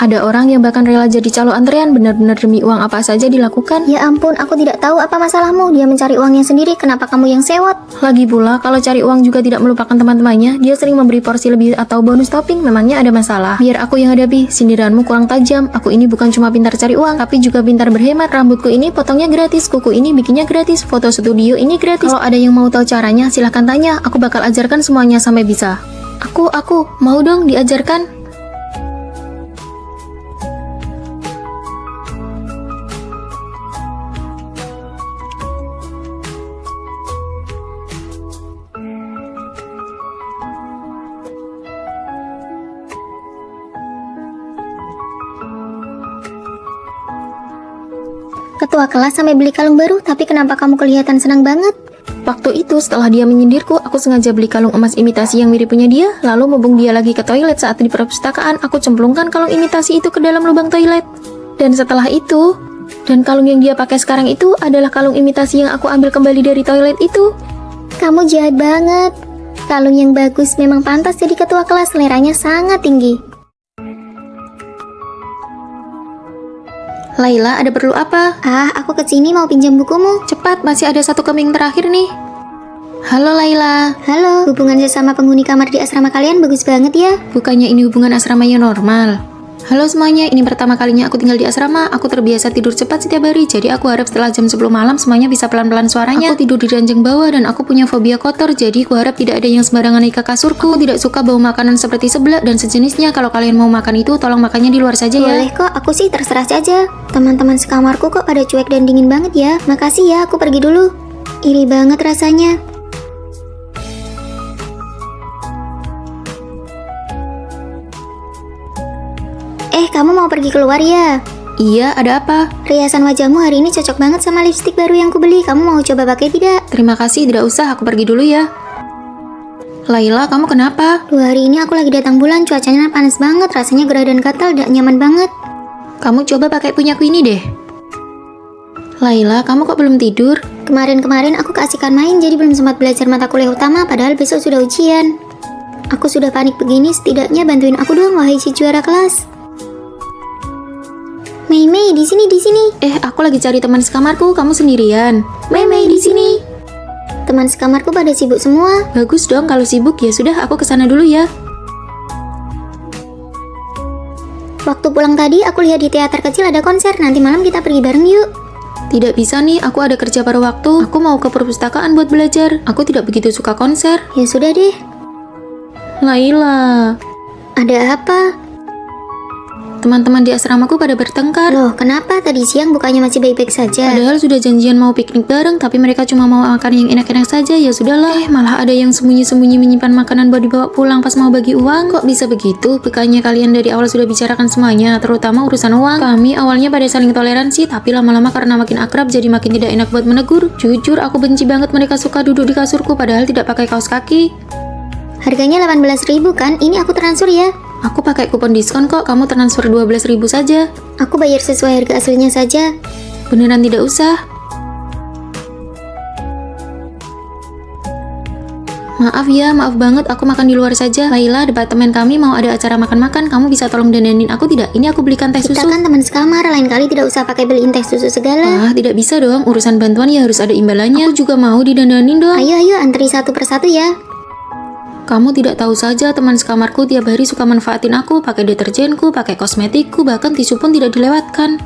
Ada orang yang bahkan rela jadi calo antrean, benar-benar demi uang apa saja dilakukan. Ya ampun, aku tidak tahu apa masalahmu. Dia mencari uangnya sendiri, kenapa kamu yang sewot? Lagi pula, kalau cari uang juga tidak melupakan teman-temannya. Dia sering memberi porsi lebih atau bonus topping, memangnya ada masalah. Biar aku yang hadapi, sindiranmu kurang tajam. Aku ini bukan cuma pintar cari uang, tapi juga pintar berhemat. Rambutku ini potongnya gratis, kuku ini bikinnya gratis, foto studio ini gratis. Kalau ada yang mau tahu caranya, silahkan tanya. Aku bakal ajarkan semuanya sampai bisa. Aku mau dong diajarkan. Ketua kelas sampai beli kalung baru, tapi kenapa kamu kelihatan senang banget? Waktu itu setelah dia menyindirku, aku sengaja beli kalung emas imitasi yang mirip punya dia. Lalu mumpung dia lagi ke toilet saat di perpustakaan, aku cemplungkan kalung imitasi itu ke dalam lubang toilet. Dan setelah itu, dan kalung yang dia pakai sekarang itu adalah kalung imitasi yang aku ambil kembali dari toilet itu. Kamu jahat banget. Kalung yang bagus memang pantas jadi ketua kelas, seleranya sangat tinggi. Laila, ada perlu apa? Aku kesini mau pinjam bukumu. Cepat, masih ada satu kambing terakhir nih. Halo Laila. Halo, hubungan sesama penghuni kamar di asrama kalian bagus banget ya. Bukannya ini hubungan asramanya normal? Halo semuanya, ini pertama kalinya aku tinggal di asrama. Aku terbiasa tidur cepat setiap hari, jadi aku harap setelah jam 10 malam semuanya bisa pelan-pelan suaranya. Aku tidur di ranjang bawah dan aku punya fobia kotor, jadi aku harap tidak ada yang sembarangan naik ke kasurku. Aku tidak suka bau makanan seperti seblak dan sejenisnya. Kalau kalian mau makan itu, tolong makannya di luar saja ya. Boleh kok, aku sih terserah saja. Teman-teman sekamarku kok pada cuek dan dingin banget ya. Makasih ya, aku pergi dulu. Iri banget rasanya. Kamu mau pergi keluar ya? Iya, ada apa? Riasan wajahmu hari ini cocok banget sama lipstik baru yang kubeli. Kamu mau coba pakai tidak? Terima kasih, tidak usah. Aku pergi dulu ya. Laila, kamu kenapa? 2 hari ini aku lagi datang bulan, cuacanya panas banget. Rasanya gerah dan gatal, gak nyaman banget. Kamu coba pakai punyaku ini deh. Laila, kamu kok belum tidur? Kemarin-kemarin aku keasikan main, jadi belum sempat belajar mata kuliah utama, padahal besok sudah ujian. Aku sudah panik begini, setidaknya bantuin aku dong, wahai si juara kelas. Mei, di sini. Aku lagi cari teman sekamarku, kamu sendirian. Mei, di sini. Teman sekamarku pada sibuk semua. Bagus dong kalau sibuk, ya sudah aku kesana dulu ya. Waktu pulang tadi aku lihat di teater kecil ada konser, nanti malam kita pergi bareng yuk. Tidak bisa nih, aku ada kerja paruh waktu. Aku mau ke perpustakaan buat belajar. Aku tidak begitu suka konser. Ya sudah deh. Laila. Ada apa? Teman-teman di asramaku pada bertengkar. Loh, kenapa? Tadi siang bukannya masih baik-baik saja? Padahal sudah janjian mau piknik bareng, tapi mereka cuma mau makan yang enak-enak saja. Ya sudahlah. Malah ada yang sembunyi-sembunyi menyimpan makanan buat dibawa pulang pas mau bagi uang. Kok bisa begitu? Bukannya kalian dari awal sudah bicarakan semuanya, terutama urusan uang. Kami awalnya pada saling toleransi, tapi lama-lama karena makin akrab jadi makin tidak enak buat menegur. Jujur, aku benci banget mereka suka duduk di kasurku padahal tidak pakai kaos kaki. Harganya 18.000 kan? Ini aku transfer ya. Aku pakai kupon diskon kok, kamu transfer 12.000 saja. Aku bayar sesuai harga aslinya saja. Beneran tidak usah. Maaf ya, maaf banget, aku makan di luar saja. Laila, departemen kami mau ada acara makan-makan, kamu bisa tolong dandanin aku tidak? Ini aku belikan teh Kita susu. kan teman sekamar, lain kali tidak usah pakai beliin teh susu segala. Tidak bisa dong, urusan bantuan ya harus ada imbalannya. Aku juga mau didandanin dong. Ayo, antri satu persatu ya. Kamu tidak tahu saja, teman sekamarku tiap hari suka manfaatin aku, pakai deterjenku, pakai kosmetikku, bahkan tisu pun tidak dilewatkan.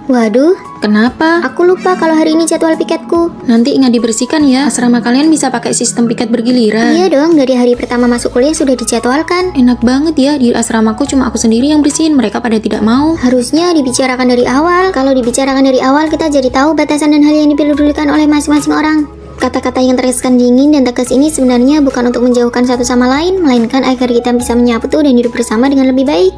Waduh, Kenapa? aku lupa kalau hari ini jadwal piketku. Nanti ingat dibersihkan ya. Asrama kalian bisa pakai sistem piket bergiliran. Iya dong, dari hari pertama masuk kuliah sudah dijadwalkan. Enak banget ya, di asramaku cuma aku sendiri yang bersihin, mereka pada tidak mau. Harusnya dibicarakan dari awal. Kalau dibicarakan dari awal, kita jadi tahu batasan dan hal yang dipedulikan oleh masing-masing orang. Kata-kata yang terkesan dingin dan tegas ini sebenarnya bukan untuk menjauhkan satu sama lain, melainkan agar kita bisa menyatu dan hidup bersama dengan lebih baik.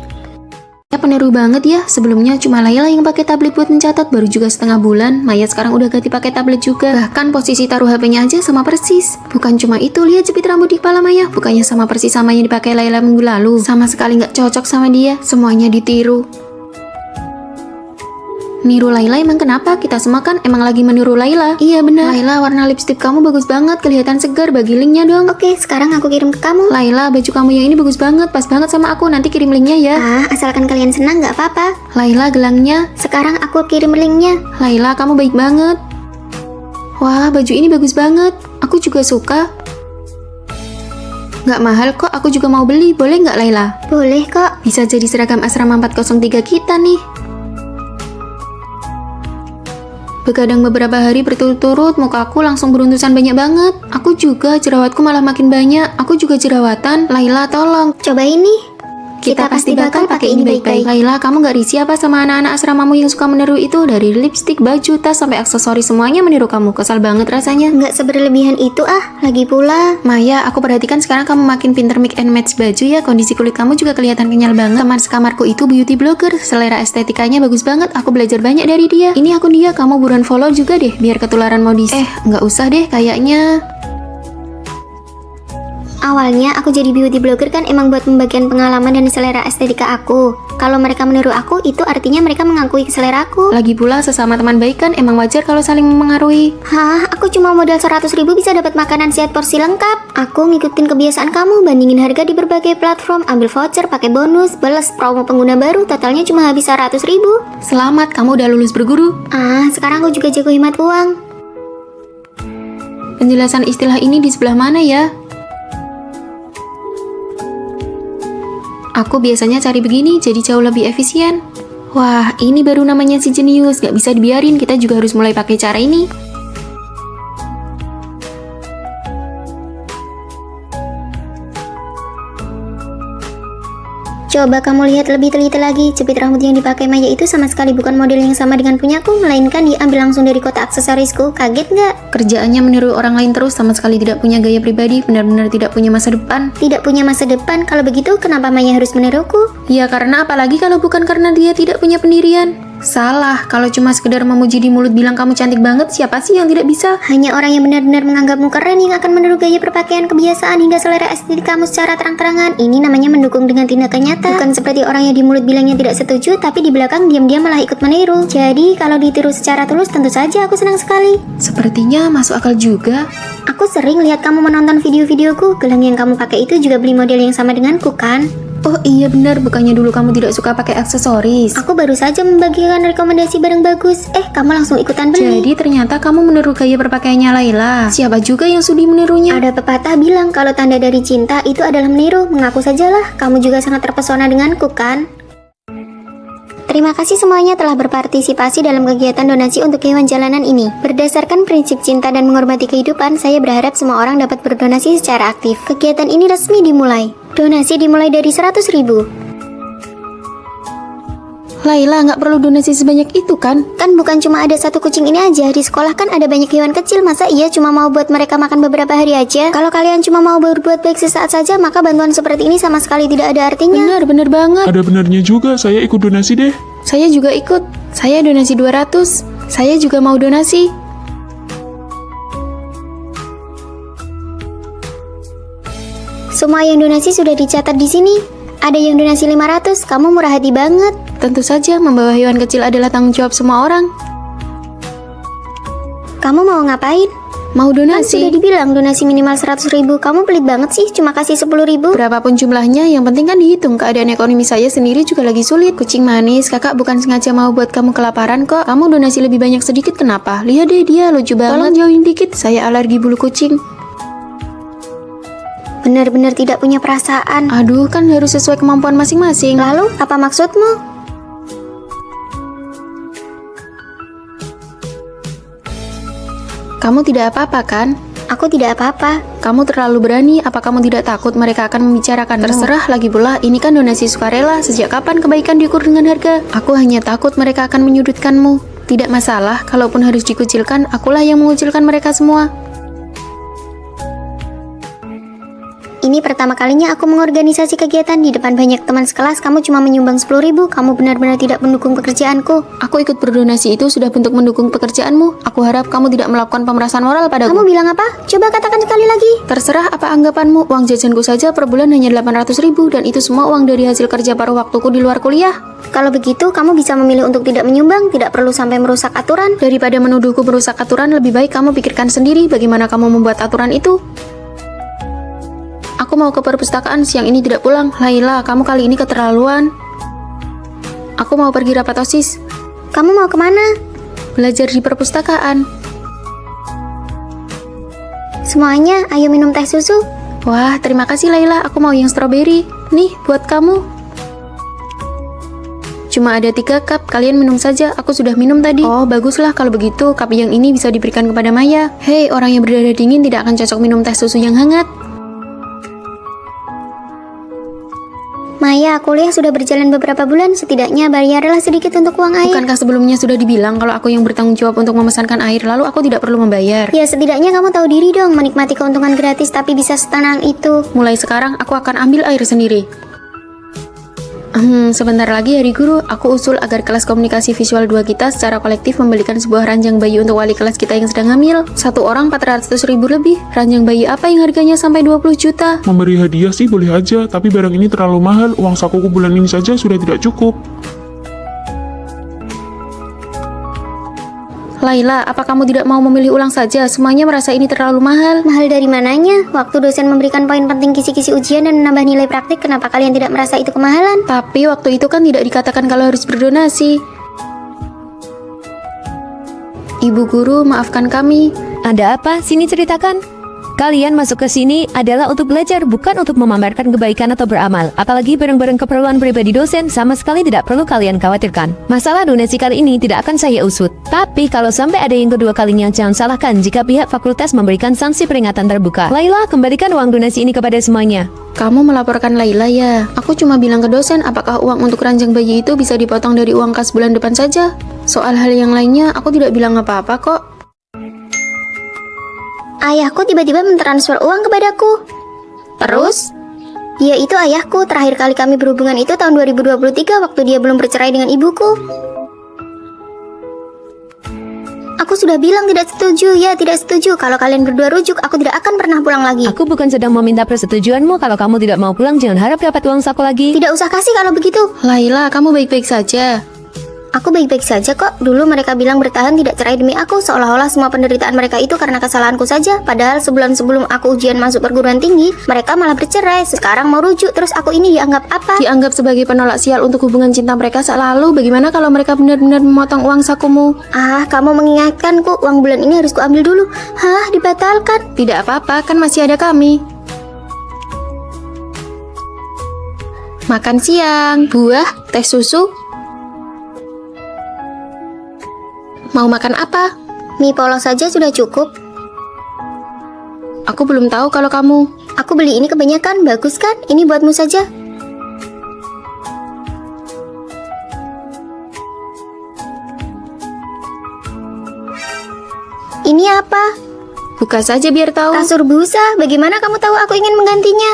Ya peneru banget ya, sebelumnya cuma Laila yang pakai tablet buat mencatat, baru juga setengah bulan. Maya sekarang udah ganti pakai tablet juga. Bahkan posisi taruh HP-nya aja sama persis. Bukan cuma itu, lihat jepit rambut di kepala Maya, bukannya sama persis sama yang dipakai Laila minggu lalu. Sama sekali nggak cocok sama dia, semuanya ditiru. Niru Laila emang kenapa? Kita semua kan emang lagi meniru Laila. Iya benar. Laila, warna lipstik kamu bagus banget, kelihatan segar, bagi linknya dong. Oke, sekarang aku kirim ke kamu. Laila, baju kamu yang ini bagus banget, pas banget sama aku, nanti kirim linknya ya. Asalkan kalian senang nggak apa-apa. Laila, gelangnya. Sekarang aku kirim linknya. Laila, kamu baik banget. Wah, baju ini bagus banget. Aku juga suka. Nggak mahal kok, aku juga mau beli. Boleh nggak Laila? Boleh kok. Bisa jadi seragam asrama 403 kita nih. Begadang beberapa hari berturut-turut, mukaku langsung beruntusan banyak banget. Aku juga, jerawatku malah makin banyak. Aku juga jerawatan. Laila, tolong. Coba ini. Kita pasti bakal pakai ini baik-baik. Laila, kamu nggak risih apa sama anak-anak asramamu yang suka meniru itu? Dari lipstik, baju, tas, sampai aksesoris semuanya meniru kamu. Kesal banget rasanya. Nggak seberlebihan itu Lagi pula. Maya, aku perhatikan sekarang kamu makin pinter mix and match baju ya. Kondisi kulit kamu juga kelihatan kenyal banget. Teman sekamarku itu beauty blogger. Selera estetikanya bagus banget. Aku belajar banyak dari dia. Ini akun dia, kamu buruan follow juga deh, biar ketularan modis. Nggak usah deh kayaknya. Awalnya aku jadi beauty blogger kan emang buat pembagian pengalaman dan selera estetika aku. Kalau mereka meniru aku, itu artinya mereka mengakui seleraku. Lagi pula sesama teman baik kan emang wajar kalau saling mempengaruhi. Hah, aku cuma modal 100.000 bisa dapat makanan sehat porsi lengkap. Aku ngikutin kebiasaan kamu, bandingin harga di berbagai platform, ambil voucher, pakai bonus, balas promo pengguna baru, totalnya cuma habis 100.000. Selamat, kamu udah lulus berguru. Sekarang aku juga jago hemat uang. Penjelasan istilah ini di sebelah mana ya? Aku biasanya cari begini, jadi jauh lebih efisien. Wah, ini baru namanya si jenius, gak bisa dibiarin, kita juga harus mulai pakai cara ini. Coba kamu lihat lebih teliti lagi, jepit rambut yang dipakai Maya itu sama sekali bukan model yang sama dengan punyaku, melainkan diambil langsung dari kotak aksesorisku. Kaget nggak? Kerjaannya meniru orang lain terus, sama sekali tidak punya gaya pribadi, benar-benar tidak punya masa depan. Tidak punya masa depan, kalau begitu kenapa Maya harus meniruku? Ya karena apalagi kalau bukan karena dia tidak punya pendirian. Salah, kalau cuma sekedar memuji di mulut bilang kamu cantik banget, siapa sih yang tidak bisa? Hanya orang yang benar-benar menganggapmu keren yang akan meniru gaya berpakaian, kebiasaan, hingga selera estetik kamu secara terang-terangan. Ini namanya mendukung dengan tindakan nyata. Bukan seperti orang yang di mulut bilangnya tidak setuju, tapi di belakang diam-diam malah ikut meniru. Jadi, kalau ditiru secara tulus, tentu saja aku senang sekali. Sepertinya masuk akal juga. Aku sering lihat kamu menonton video-videoku. Gelang yang kamu pakai itu juga beli model yang sama denganku, kan? Oh iya benar, bukannya dulu kamu tidak suka pakai aksesoris? Aku baru saja membagikan rekomendasi barang bagus. Kamu langsung ikutan beli. Jadi ternyata kamu meniru gaya berpakaiannya Laila. Siapa juga yang sudi menirunya? Ada pepatah bilang kalau tanda dari cinta itu adalah meniru. Mengaku sajalah, kamu juga sangat terpesona denganku, kan? Terima kasih semuanya telah berpartisipasi dalam kegiatan donasi untuk hewan jalanan ini. Berdasarkan prinsip cinta dan menghormati kehidupan, saya berharap semua orang dapat berdonasi secara aktif. Kegiatan ini resmi dimulai. Donasi dimulai dari 100.000. Laila, nggak perlu donasi sebanyak itu kan? Kan bukan cuma ada satu kucing ini aja. Di sekolah kan ada banyak hewan kecil. Masa iya cuma mau buat mereka makan beberapa hari aja? Kalau kalian cuma mau berbuat baik sesaat saja, maka bantuan seperti ini sama sekali tidak ada artinya. Bener banget. Ada benarnya juga, saya ikut donasi deh. Saya juga ikut. Saya donasi 200. Saya juga mau donasi. Semua yang donasi sudah dicatat di sini. Ada yang donasi 500, kamu murah hati banget. Tentu saja, membawa hewan kecil adalah tanggung jawab semua orang. Kamu mau ngapain? Mau Kan donasi. sudah dibilang donasi minimal 100.000. Kamu pelit banget sih, cuma kasih 10.000. Berapapun jumlahnya, yang penting kan dihitung. Keadaan ekonomi saya sendiri juga lagi sulit. Kucing manis, kakak bukan sengaja mau buat kamu kelaparan kok. Kamu donasi lebih banyak sedikit, kenapa? Lihat deh dia, lucu banget. Tolong jauhin dikit, saya alergi bulu kucing. Benar-benar tidak punya perasaan. Aduh, kan harus sesuai kemampuan masing-masing. Lalu, apa maksudmu? Kamu tidak apa-apa kan? Aku tidak apa-apa. Kamu terlalu berani, apa kamu tidak takut mereka akan membicarakanmu? Terserah, lagi pula, ini kan donasi sukarela. Sejak kapan kebaikan diukur dengan harga? Aku hanya takut mereka akan menyudutkanmu. Tidak masalah, kalaupun harus dikucilkan, akulah yang mengucilkan mereka semua. Ini pertama kalinya aku mengorganisasi kegiatan di depan banyak teman sekelas. Kamu cuma menyumbang 10.000. Kamu benar-benar tidak mendukung pekerjaanku. Aku ikut berdonasi itu sudah bentuk mendukung pekerjaanmu. Aku harap kamu tidak melakukan pemerasan moral padaku. Kamu bilang apa? Coba katakan sekali lagi. Terserah apa anggapanmu, uang jajanku saja per bulan hanya 800.000 dan itu semua uang dari hasil kerja paruh waktuku di luar kuliah. Kalau begitu, kamu bisa memilih untuk tidak menyumbang. Tidak perlu sampai merusak aturan. Daripada menuduhku merusak aturan, lebih baik kamu pikirkan sendiri bagaimana kamu membuat aturan itu. Aku mau ke perpustakaan, siang ini tidak pulang. Laila, kamu kali ini keterlaluan. Aku mau pergi rapat OSIS. Kamu mau kemana? Belajar di perpustakaan. Semuanya, ayo minum teh susu. Wah, terima kasih Laila, aku mau yang strawberry. Nih, buat kamu. Cuma ada 3 cup, kalian minum saja, aku sudah minum tadi. Oh, baguslah kalau begitu, cup yang ini bisa diberikan kepada Maya. Hei, orang yang berdarah dingin tidak akan cocok minum teh susu yang hangat. Maya, kuliah sudah berjalan beberapa bulan. Setidaknya bayarlah sedikit untuk uang air. Bukankah sebelumnya sudah dibilang kalau aku yang bertanggung jawab untuk memesankan air, lalu aku tidak perlu membayar? Ya, setidaknya kamu tahu diri dong, menikmati keuntungan gratis tapi bisa setenang itu. Mulai sekarang aku akan ambil air sendiri. Sebentar lagi hari guru, aku usul agar kelas komunikasi visual 2 kita secara kolektif membelikan sebuah ranjang bayi untuk wali kelas kita yang sedang hamil. Satu orang 400.000 lebih. Ranjang bayi apa yang harganya sampai 20 juta? Memberi hadiah sih boleh aja, tapi barang ini terlalu mahal. Uang sakuku bulan ini saja sudah tidak cukup. Laila, apa kamu tidak mau memilih ulang saja? Semuanya merasa ini terlalu mahal. Mahal dari mananya? Waktu dosen memberikan poin penting kisi-kisi ujian dan menambah nilai praktik, kenapa kalian tidak merasa itu kemahalan? Tapi waktu itu kan tidak dikatakan kalau harus berdonasi. Ibu guru, maafkan kami. Ada apa? Sini ceritakan. Kalian masuk ke sini adalah untuk belajar, bukan untuk memamerkan kebaikan atau beramal. Apalagi barang-barang keperluan pribadi dosen sama sekali tidak perlu kalian khawatirkan. Masalah donasi kali ini tidak akan saya usut. Tapi kalau sampai ada yang kedua kalinya, jangan salahkan jika pihak fakultas memberikan sanksi peringatan terbuka. Laila, kembalikan uang donasi ini kepada semuanya. Kamu melaporkan Laila ya? Aku cuma bilang ke dosen apakah uang untuk ranjang bayi itu bisa dipotong dari uang kas bulan depan saja. Soal hal yang lainnya, aku tidak bilang apa-apa kok. Ayahku tiba-tiba mentransfer uang kepadaku. Terus? Dia itu ayahku. Terakhir kali kami berhubungan itu tahun 2023 waktu dia belum bercerai dengan ibuku. Aku sudah bilang tidak setuju. Ya, tidak setuju. Kalau kalian berdua rujuk, aku tidak akan pernah pulang lagi. Aku bukan sedang meminta persetujuanmu. Kalau kamu tidak mau pulang, jangan harap dapat uang saku lagi. Tidak usah kasih kalau begitu. Laila, kamu baik-baik saja. Aku baik-baik saja kok. Dulu mereka bilang bertahan tidak cerai demi aku, seolah-olah semua penderitaan mereka itu karena kesalahanku saja. Padahal sebulan sebelum aku ujian masuk perguruan tinggi, mereka malah bercerai. Sekarang mau rujuk, terus aku ini dianggap apa? Dianggap sebagai penolak sial untuk hubungan cinta mereka selalu. Bagaimana kalau mereka benar-benar memotong uang sakumu? Ah, kamu mengingatkanku. Uang bulan ini harus kuambil dulu. Hah, dibatalkan? Tidak apa-apa, kan masih ada kami. Makan siang, buah, teh susu. Mau makan apa? Mie polos saja sudah cukup. Aku belum tahu kalau kamu. Aku beli ini kebanyakan, bagus kan? Ini buatmu saja. Ini apa? Buka saja biar tahu. Kasur busa. Bagaimana kamu tahu aku ingin menggantinya?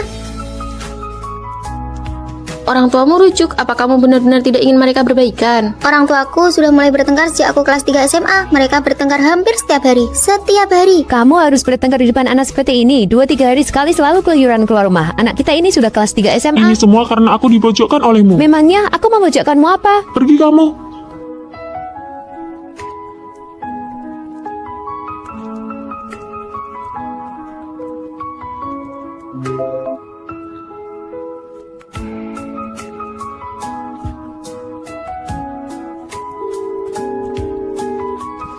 Orang tuamu rujuk, apa kamu benar-benar tidak ingin mereka berbaikan? Orang tuaku sudah mulai bertengkar sejak aku kelas 3 SMA. Mereka bertengkar hampir setiap hari. Setiap hari. Kamu harus bertengkar di depan anak seperti ini. 2-3 hari sekali selalu keluyuran keluar rumah. Anak kita ini sudah kelas 3 SMA. Ini semua karena aku dipojokkan olehmu. Memangnya aku memojokkanmu apa? Pergi kamu.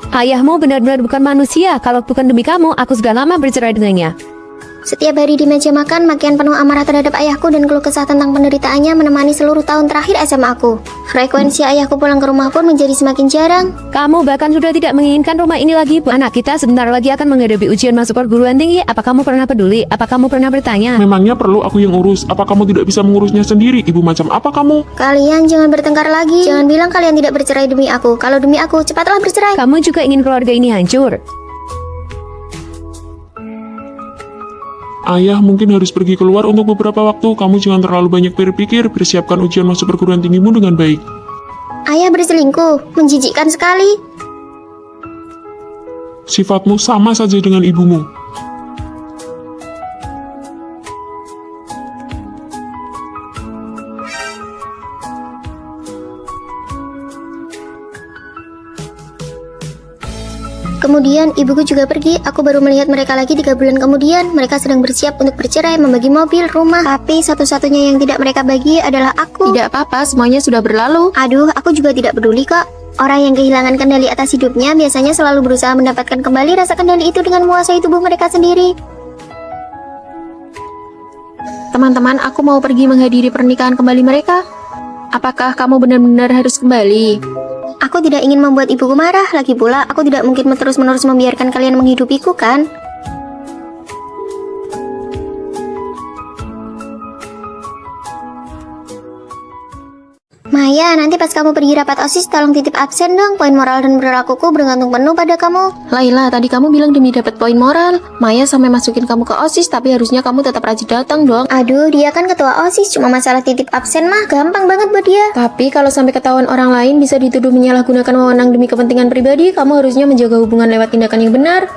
Ayahmu benar-benar bukan manusia. Kalau bukan demi kamu, aku sudah lama bercerai dengannya. Setiap hari di meja makan, makian penuh amarah terhadap ayahku dan keluh kesah tentang penderitaannya menemani seluruh tahun terakhir SMA aku. Frekuensi ayahku pulang ke rumah pun menjadi semakin jarang. Kamu bahkan sudah tidak menginginkan rumah ini lagi. Anak kita sebentar lagi akan menghadapi ujian masuk perguruan tinggi. Apa kamu pernah peduli? Apa kamu pernah bertanya? Memangnya perlu aku yang urus? Apa kamu tidak bisa mengurusnya sendiri? Ibu macam apa kamu? Kalian jangan bertengkar lagi. Jangan bilang kalian tidak bercerai demi aku. Kalau demi aku, cepatlah bercerai. Kamu juga ingin keluarga ini hancur. Ayah mungkin harus pergi keluar untuk beberapa waktu. Kamu jangan terlalu banyak berpikir. Persiapkan ujian masuk perguruan tinggimu dengan baik. Ayah berselingkuh, menjijikkan sekali. Sifatmu sama saja dengan ibumu. Kemudian ibuku juga pergi. Aku baru melihat mereka lagi 3 bulan kemudian. Mereka sedang bersiap untuk bercerai, membagi mobil, rumah. Tapi satu-satunya yang tidak mereka bagi adalah aku. Tidak apa-apa, semuanya sudah berlalu. Aduh, aku juga tidak peduli kok. Orang yang kehilangan kendali atas hidupnya biasanya selalu berusaha mendapatkan kembali rasa kendali itu dengan menguasai tubuh mereka sendiri. Teman-teman, aku mau pergi menghadiri pernikahan kembali mereka. Apakah kamu benar-benar harus kembali? Aku tidak ingin membuat ibuku marah. Lagi pula, aku tidak mungkin terus-menerus membiarkan kalian menghidupiku, kan? Maya, nanti pas kamu pergi rapat OSIS, tolong titip absen dong. Poin moral dan perilakuku bergantung penuh pada kamu. Laila, tadi kamu bilang demi dapat poin moral. Maya sampai masukin kamu ke OSIS, tapi harusnya kamu tetap rajin datang dong. Aduh, dia kan ketua OSIS. Cuma masalah titip absen mah gampang banget buat dia. Tapi kalau sampai ketahuan orang lain bisa dituduh menyalahgunakan wewenang demi kepentingan pribadi, kamu harusnya menjaga hubungan lewat tindakan yang benar.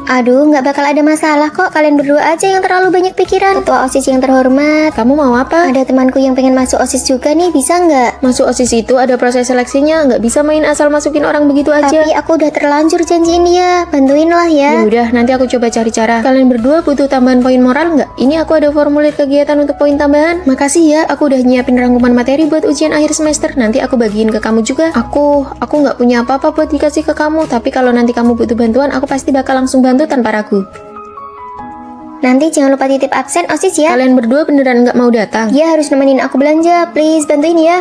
Aduh, nggak bakal ada masalah kok. Kalian berdua aja yang terlalu banyak pikiran. Ketua OSIS yang terhormat. Kamu mau apa? Ada temanku yang pengen masuk OSIS juga nih, bisa nggak? Masuk OSIS itu ada proses seleksinya, nggak bisa main asal masukin orang begitu aja. Tapi aku udah terlanjur janjiin dia. Bantuin lah ya. Ya udah, nanti aku coba cari cara. Kalian berdua butuh tambahan poin moral nggak? Ini aku ada formulir kegiatan untuk poin tambahan. Makasih ya, aku udah nyiapin rangkuman materi buat ujian akhir semester. Nanti aku bagiin ke kamu juga. Aku nggak punya apa-apa buat dikasih ke kamu. Tapi kalau nanti kamu butuh bantuan, aku pasti bakal langsung bantu tanpa ragu. Nanti jangan lupa titip absen OSIS ya. Kalian berdua beneran nggak mau datang? Dia harus nemenin aku belanja. Please, bantuin ya.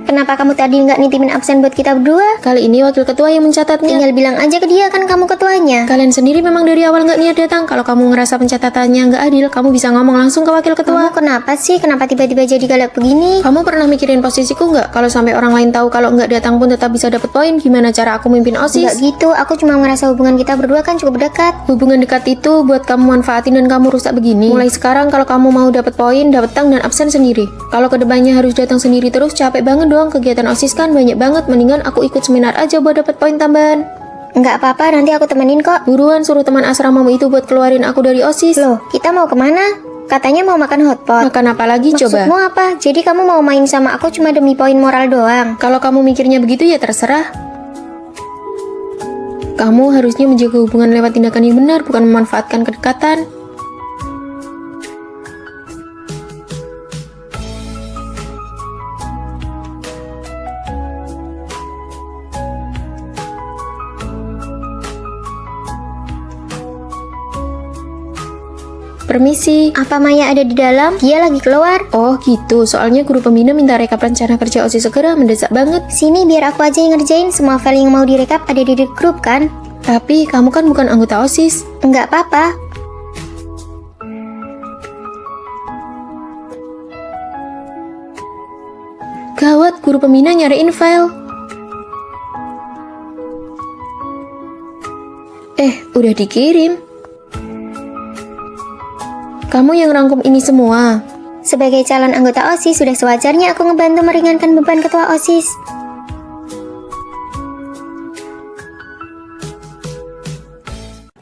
Kenapa kamu tadi nggak nitipin absen buat kita berdua? Kali ini wakil ketua yang mencatatnya. Tinggal bilang aja ke dia, kan kamu ketuanya. Kalian sendiri memang dari awal nggak niat datang. Kalau kamu ngerasa pencatatannya nggak adil, kamu bisa ngomong langsung ke wakil ketua. Kamu kenapa sih? Kenapa tiba-tiba jadi galak begini? Kamu pernah mikirin posisiku nggak? Kalau sampai orang lain tahu kalau nggak datang pun tetap bisa dapat poin, gimana cara aku mimpin OSIS? Nggak gitu, aku cuma ngerasa hubungan kita berdua kan cukup dekat. Hubungan dekat itu buat kamu manfaatin dan kamu rusak begini. Mulai sekarang kalau kamu mau dapat poin, datang dan absen sendiri. Kalau kedepannya harus datang sendiri terus, capek banget dong. Kegiatan OSIS kan banyak banget, mendingan aku ikut seminar aja buat dapat poin tambahan. Nggak apa-apa, nanti aku temenin kok. Buruan suruh teman asramamu itu buat keluarin aku dari OSIS. Loh, kita mau kemana? Katanya mau makan hotpot. Makan apa lagi coba? Maksudmu apa? Jadi kamu mau main sama aku cuma demi poin moral doang? Kalau kamu mikirnya begitu ya terserah. Kamu harusnya menjaga hubungan lewat tindakan yang benar, bukan memanfaatkan kedekatan. Permisi. Apa Maya ada di dalam? Dia lagi keluar. Oh gitu, soalnya guru pembina minta rekap rencana kerja OSIS segera, mendesak banget. Sini biar aku aja yang ngerjain. Semua file yang mau direkap ada di grup kan? Tapi kamu kan bukan anggota OSIS. Enggak apa-apa. Gawat, guru pembina nyariin file. Udah dikirim. Kamu yang rangkum ini semua. Sebagai calon anggota OSIS, sudah sewajarnya aku ngebantu meringankan beban ketua OSIS.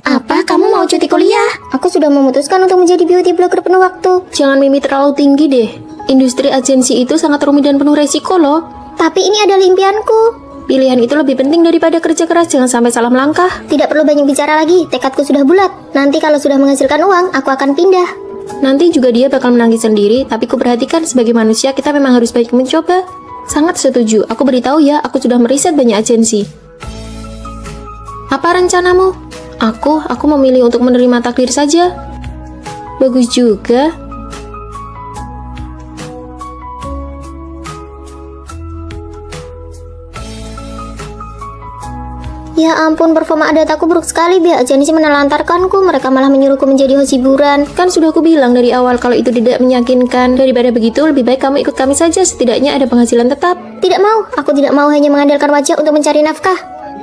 Apa, kamu mau cuti kuliah? Aku sudah memutuskan untuk menjadi beauty blogger penuh waktu. Jangan mimpi terlalu tinggi deh. Industri agensi itu sangat rumit dan penuh resiko loh. Tapi ini adalah impianku. Pilihan itu lebih penting daripada kerja keras, jangan sampai salah melangkah. Tidak perlu banyak bicara lagi, tekadku sudah bulat. Nanti kalau sudah menghasilkan uang, aku akan pindah. Nanti juga dia bakal menangis sendiri, tapi ku perhatikan sebagai manusia kita memang harus baik mencoba. Sangat setuju, aku beritahu ya, aku sudah meriset banyak agensi. Apa rencanamu? Aku memilih untuk menerima takdir saja. Bagus juga. Ya ampun, performa dataku buruk sekali. Pihak agensi menelantarkanku. Mereka malah menyuruhku menjadi host hiburan. Kan sudah aku bilang dari awal kalau itu tidak meyakinkan. Daripada begitu, lebih baik kamu ikut kami saja. Setidaknya ada penghasilan tetap. Tidak mau, aku tidak mau hanya mengandalkan wajah untuk mencari nafkah.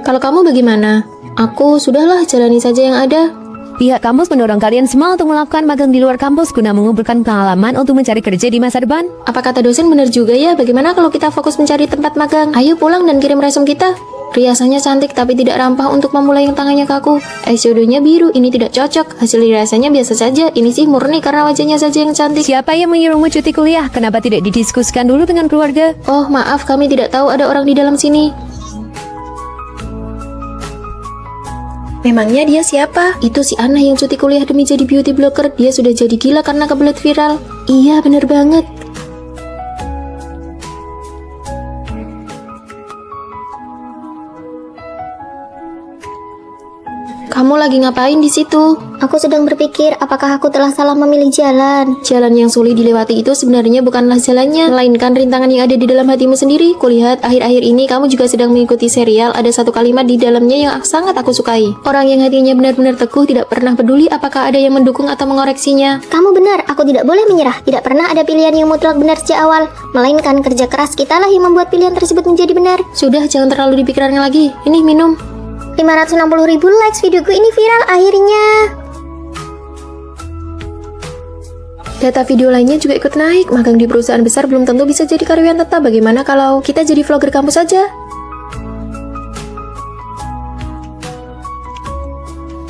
Kalau kamu bagaimana? Sudahlah, jalani saja yang ada. Pihak kampus mendorong kalian semua untuk melakukan magang di luar kampus guna mengumpulkan pengalaman untuk mencari kerja di masa depan. Apa kata dosen benar juga ya? Bagaimana kalau kita fokus mencari tempat magang? Ayo pulang dan kirim resume kita. Riasannya cantik tapi tidak rampah untuk memulai yang tangannya kaku. Eyeshadownya biru, ini tidak cocok. Hasil riasannya biasa saja. Ini sih murni karena wajahnya saja yang cantik. Siapa yang menyuruhmu cuti kuliah? Kenapa tidak didiskusikan dulu dengan keluarga? Oh maaf, kami tidak tahu ada orang di dalam sini. Memangnya dia siapa? Itu si Anna yang cuti kuliah demi jadi beauty blogger. Dia sudah jadi gila karena kebelet viral. Iya bener banget. Kamu lagi ngapain di situ? Aku sedang berpikir apakah aku telah salah memilih jalan. Jalan yang sulit dilewati itu sebenarnya bukanlah jalannya, melainkan rintangan yang ada di dalam hatimu sendiri. Kulihat akhir-akhir ini kamu juga sedang mengikuti serial. Ada satu kalimat di dalamnya yang sangat aku sukai. Orang yang hatinya benar-benar teguh tidak pernah peduli apakah ada yang mendukung atau mengoreksinya. Kamu benar, aku tidak boleh menyerah. Tidak pernah ada pilihan yang mutlak benar sejak awal. Melainkan kerja keras kitalah yang membuat pilihan tersebut menjadi benar. Sudah, jangan terlalu dipikirkan lagi. Ini minum. 560.000 likes, videoku ini viral akhirnya. Data video lainnya juga ikut naik. Magang di perusahaan besar belum tentu bisa jadi karyawan tetap. Bagaimana kalau kita jadi vlogger kampus saja?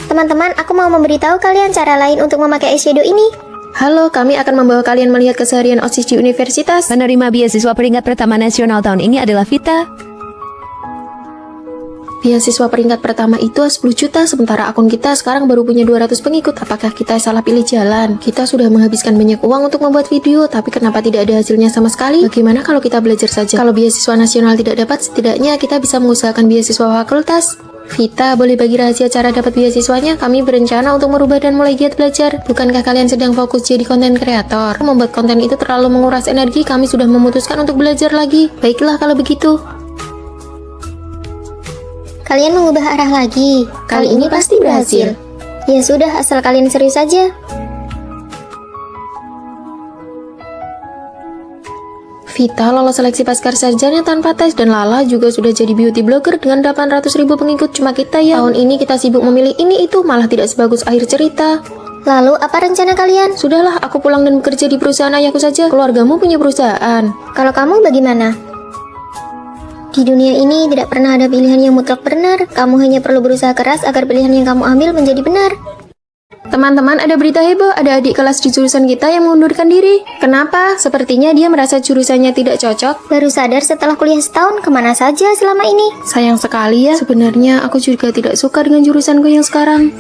Teman-teman, aku mau memberitahu kalian cara lain untuk memakai eyeshadow ini. Halo, kami akan membawa kalian melihat keseharian OSIS di universitas. Penerima beasiswa peringkat pertama nasional tahun ini adalah Vita. Beasiswa peringkat pertama itu 10 juta, sementara akun kita sekarang baru punya 200 pengikut. Apakah kita salah pilih jalan? Kita sudah menghabiskan banyak uang untuk membuat video, tapi kenapa tidak ada hasilnya sama sekali? Bagaimana kalau kita belajar saja? Kalau beasiswa nasional tidak dapat, setidaknya kita bisa mengusahakan beasiswa fakultas. Vita, boleh bagi rahasia cara dapat beasiswanya? Kami berencana untuk merubah dan mulai giat belajar. Bukankah kalian sedang fokus jadi konten kreator? Membuat konten itu terlalu menguras energi, kami sudah memutuskan untuk belajar lagi. Baiklah kalau begitu. Kalian mengubah arah lagi. Kali ini pasti berhasil. Ya sudah, asal kalian serius saja. Vita lolos seleksi pasca sarjana tanpa tes dan Lala juga sudah jadi beauty blogger dengan 800.000 pengikut. Cuma kita ya, tahun ini kita sibuk memilih ini itu, malah tidak sebagus akhir cerita. Lalu apa rencana kalian? Sudahlah, aku pulang dan bekerja di perusahaan ayahku saja. Keluargamu punya perusahaan. Kalau kamu bagaimana? Di dunia ini tidak pernah ada pilihan yang mutlak benar. Kamu hanya perlu berusaha keras agar pilihan yang kamu ambil menjadi benar. Teman-teman, ada berita heboh. Ada adik kelas di jurusan kita yang mengundurkan diri. Kenapa? Sepertinya dia merasa jurusannya tidak cocok. Baru sadar setelah kuliah setahun, kemana saja selama ini? Sayang sekali ya. Sebenarnya aku juga tidak suka dengan jurusanku yang sekarang.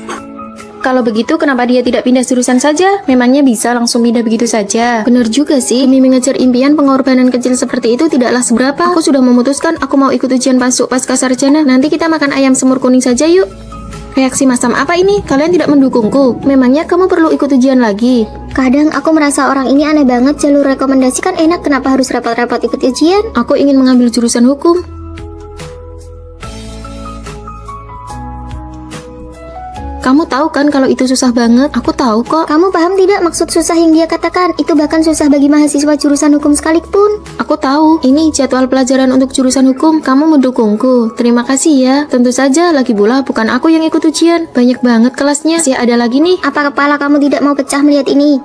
Kalau begitu, kenapa dia tidak pindah jurusan saja? Memangnya bisa langsung pindah begitu saja? Benar juga sih, demi mengejar impian, pengorbanan kecil seperti itu tidaklah seberapa. Aku sudah memutuskan, aku mau ikut ujian masuk pasca sarjana. Nanti kita makan ayam semur kuning saja yuk. Reaksi masam apa ini? Kalian tidak mendukungku? Memangnya kamu perlu ikut ujian lagi? Kadang aku merasa orang ini aneh banget. Jalur rekomendasi kan enak, kenapa harus repot-repot ikut ujian? Aku ingin mengambil jurusan hukum. Kamu tahu kan kalau itu susah banget? Aku tahu kok. Kamu paham tidak maksud susah yang dia katakan? Itu bahkan susah bagi mahasiswa jurusan hukum sekalipun. Aku tahu. Ini jadwal pelajaran untuk jurusan hukum. Kamu mendukungku. Terima kasih ya. Tentu saja, lagi pula bukan aku yang ikut ujian. Banyak banget kelasnya. Masih ada lagi nih. Apa kepala kamu tidak mau pecah melihat ini?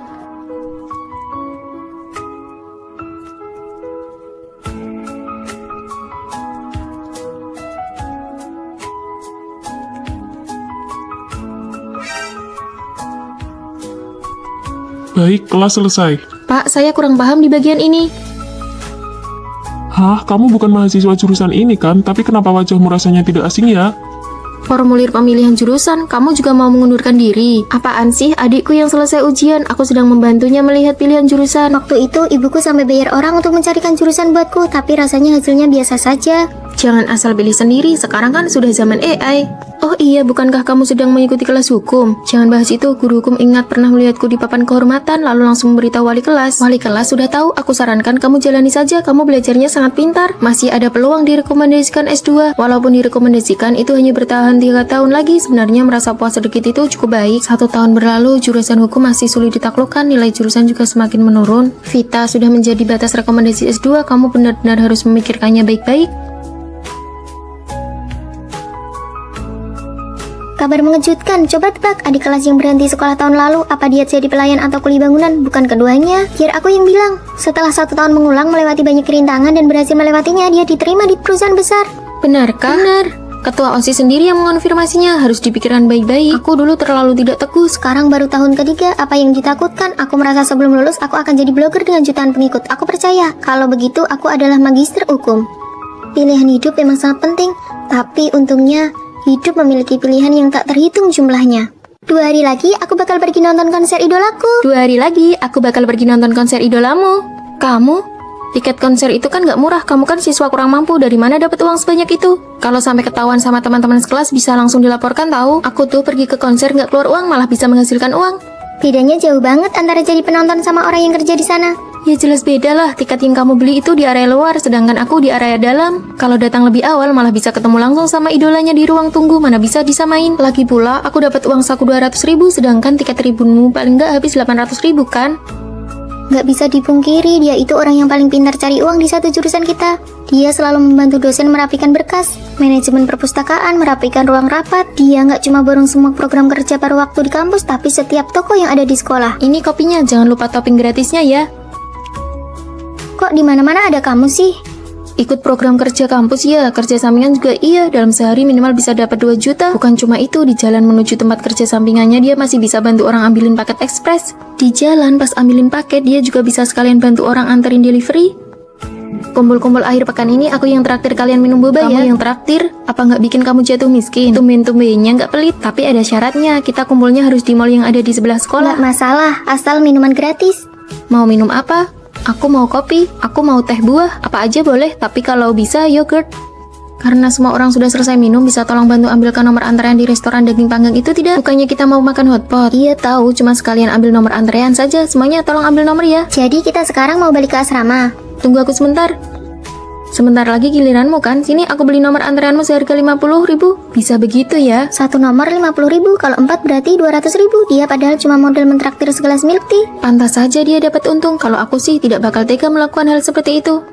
Baik, kelas selesai. Pak, saya kurang paham di bagian ini. Hah, kamu bukan mahasiswa jurusan ini kan? Tapi kenapa wajahmu rasanya tidak asing ya? Formulir pemilihan jurusan, kamu juga mau mengundurkan diri. Apaan sih, adikku yang selesai ujian, aku sedang membantunya melihat pilihan jurusan. Waktu itu ibuku sampai bayar orang untuk mencarikan jurusan buatku, tapi rasanya hasilnya biasa saja. Jangan asal pilih sendiri, sekarang kan sudah zaman AI. Oh iya, bukankah kamu sedang mengikuti kelas hukum? Jangan bahas itu, guru hukum ingat pernah melihatku di papan kehormatan, lalu langsung memberitahu wali kelas. Wali kelas sudah tahu, aku sarankan kamu jalani saja, kamu belajarnya sangat pintar. Masih ada peluang direkomendasikan S2, walaupun direkomendasikan itu hanya bertahan 3 tahun lagi. Sebenarnya merasa puas sedikit itu cukup baik. 1 tahun berlalu, jurusan hukum masih sulit ditaklukkan, nilai jurusan juga semakin menurun. Vita sudah menjadi batas rekomendasi S2, kamu benar-benar harus memikirkannya baik-baik. Kabar mengejutkan, coba tebak adik kelas yang berhenti sekolah tahun lalu, apa dia jadi pelayan atau kuli bangunan? Bukan keduanya, biar aku yang bilang. Setelah 1 tahun mengulang melewati banyak rintangan dan berhasil melewatinya, dia diterima di perusahaan besar. Benarkah? Benar. Ketua OSIS sendiri yang mengonfirmasinya, harus dipikirkan baik-baik. Aku dulu terlalu tidak teguh. Sekarang baru tahun ketiga, apa yang ditakutkan? Aku merasa sebelum lulus aku akan jadi blogger dengan jutaan pengikut. Aku percaya, kalau begitu aku adalah magister hukum. Pilihan hidup memang sangat penting, tapi untungnya hidup memiliki pilihan yang tak terhitung jumlahnya. 2 hari lagi aku bakal pergi nonton konser idolaku. 2 hari lagi aku bakal pergi nonton konser idolamu. Kamu? Tiket konser itu kan gak murah, kamu kan siswa kurang mampu, dari mana dapat uang sebanyak itu? Kalau sampai ketahuan sama teman-teman sekelas bisa langsung dilaporkan tahu. Aku tuh pergi ke konser gak keluar uang, malah bisa menghasilkan uang. Bedanya jauh banget antara jadi penonton sama orang yang kerja di sana. Ya jelas beda lah, tiket yang kamu beli itu di area luar, sedangkan aku di area dalam. Kalau datang lebih awal malah bisa ketemu langsung sama idolanya di ruang tunggu, mana bisa disamain. Lagi pula, aku dapat uang saku 200.000, sedangkan tiket ribumu paling nggak habis 800.000 kan? Nggak bisa dipungkiri, dia itu orang yang paling pintar cari uang di satu jurusan kita. Dia selalu membantu dosen merapikan berkas, manajemen perpustakaan merapikan ruang rapat. Dia nggak cuma borong semua program kerja paruh waktu di kampus, tapi setiap toko yang ada di sekolah. Ini kopinya, jangan lupa topping gratisnya ya. Kok di mana-mana ada kamu sih? Ikut program kerja kampus ya, kerja sampingan juga iya. Dalam sehari minimal bisa dapat 2 juta. Bukan cuma itu, di jalan menuju tempat kerja sampingannya dia masih bisa bantu orang ambilin paket ekspres. Di jalan pas ambilin paket dia juga bisa sekalian bantu orang anterin delivery. Kumpul-kumpul akhir pekan ini aku yang traktir kalian minum boba ya. Kamu yang traktir? Apa nggak bikin kamu jatuh miskin? Tumben-tumbennya nggak pelit, tapi ada syaratnya. Kita kumpulnya harus di mall yang ada di sebelah sekolah. Nggak masalah, asal minuman gratis. Mau minum apa? Aku mau kopi, aku mau teh buah, apa aja boleh, tapi kalau bisa yogurt. Karena semua orang sudah selesai minum, bisa tolong bantu ambilkan nomor antrean di restoran daging panggang itu tidak? Bukannya kita mau makan hotpot? Iya tahu, cuma sekalian ambil nomor antrean saja, semuanya tolong ambil nomor ya. Jadi kita sekarang mau balik ke asrama. Tunggu aku sebentar. Sebentar lagi giliranmu kan? Sini aku beli nomor antreanmu seharga 50.000. Bisa begitu ya? Satu nomor 50.000, kalau 4 berarti 200.000. Dia padahal cuma model mentraktir segelas milk tea. Pantas saja dia dapat untung, kalau aku sih tidak bakal tega melakukan hal seperti itu.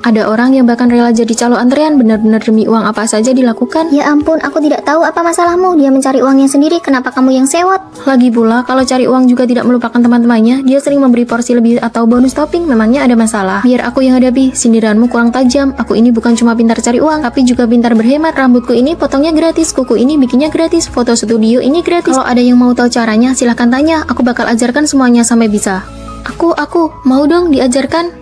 Ada orang yang bahkan rela jadi calo antrean, benar-benar demi uang apa saja dilakukan. Ya ampun, aku tidak tahu apa masalahmu. Dia mencari uangnya sendiri, kenapa kamu yang sewot? Lagi pula, kalau cari uang juga tidak melupakan teman-temannya. Dia sering memberi porsi lebih atau bonus topping, memangnya ada masalah. Biar aku yang hadapi, sindiranmu kurang tajam. Aku ini bukan cuma pintar cari uang, tapi juga pintar berhemat. Rambutku ini potongnya gratis, kuku ini bikinnya gratis, foto studio ini gratis. Kalau ada yang mau tahu caranya, silahkan tanya. Aku bakal ajarkan semuanya sampai bisa. Aku mau dong diajarkan.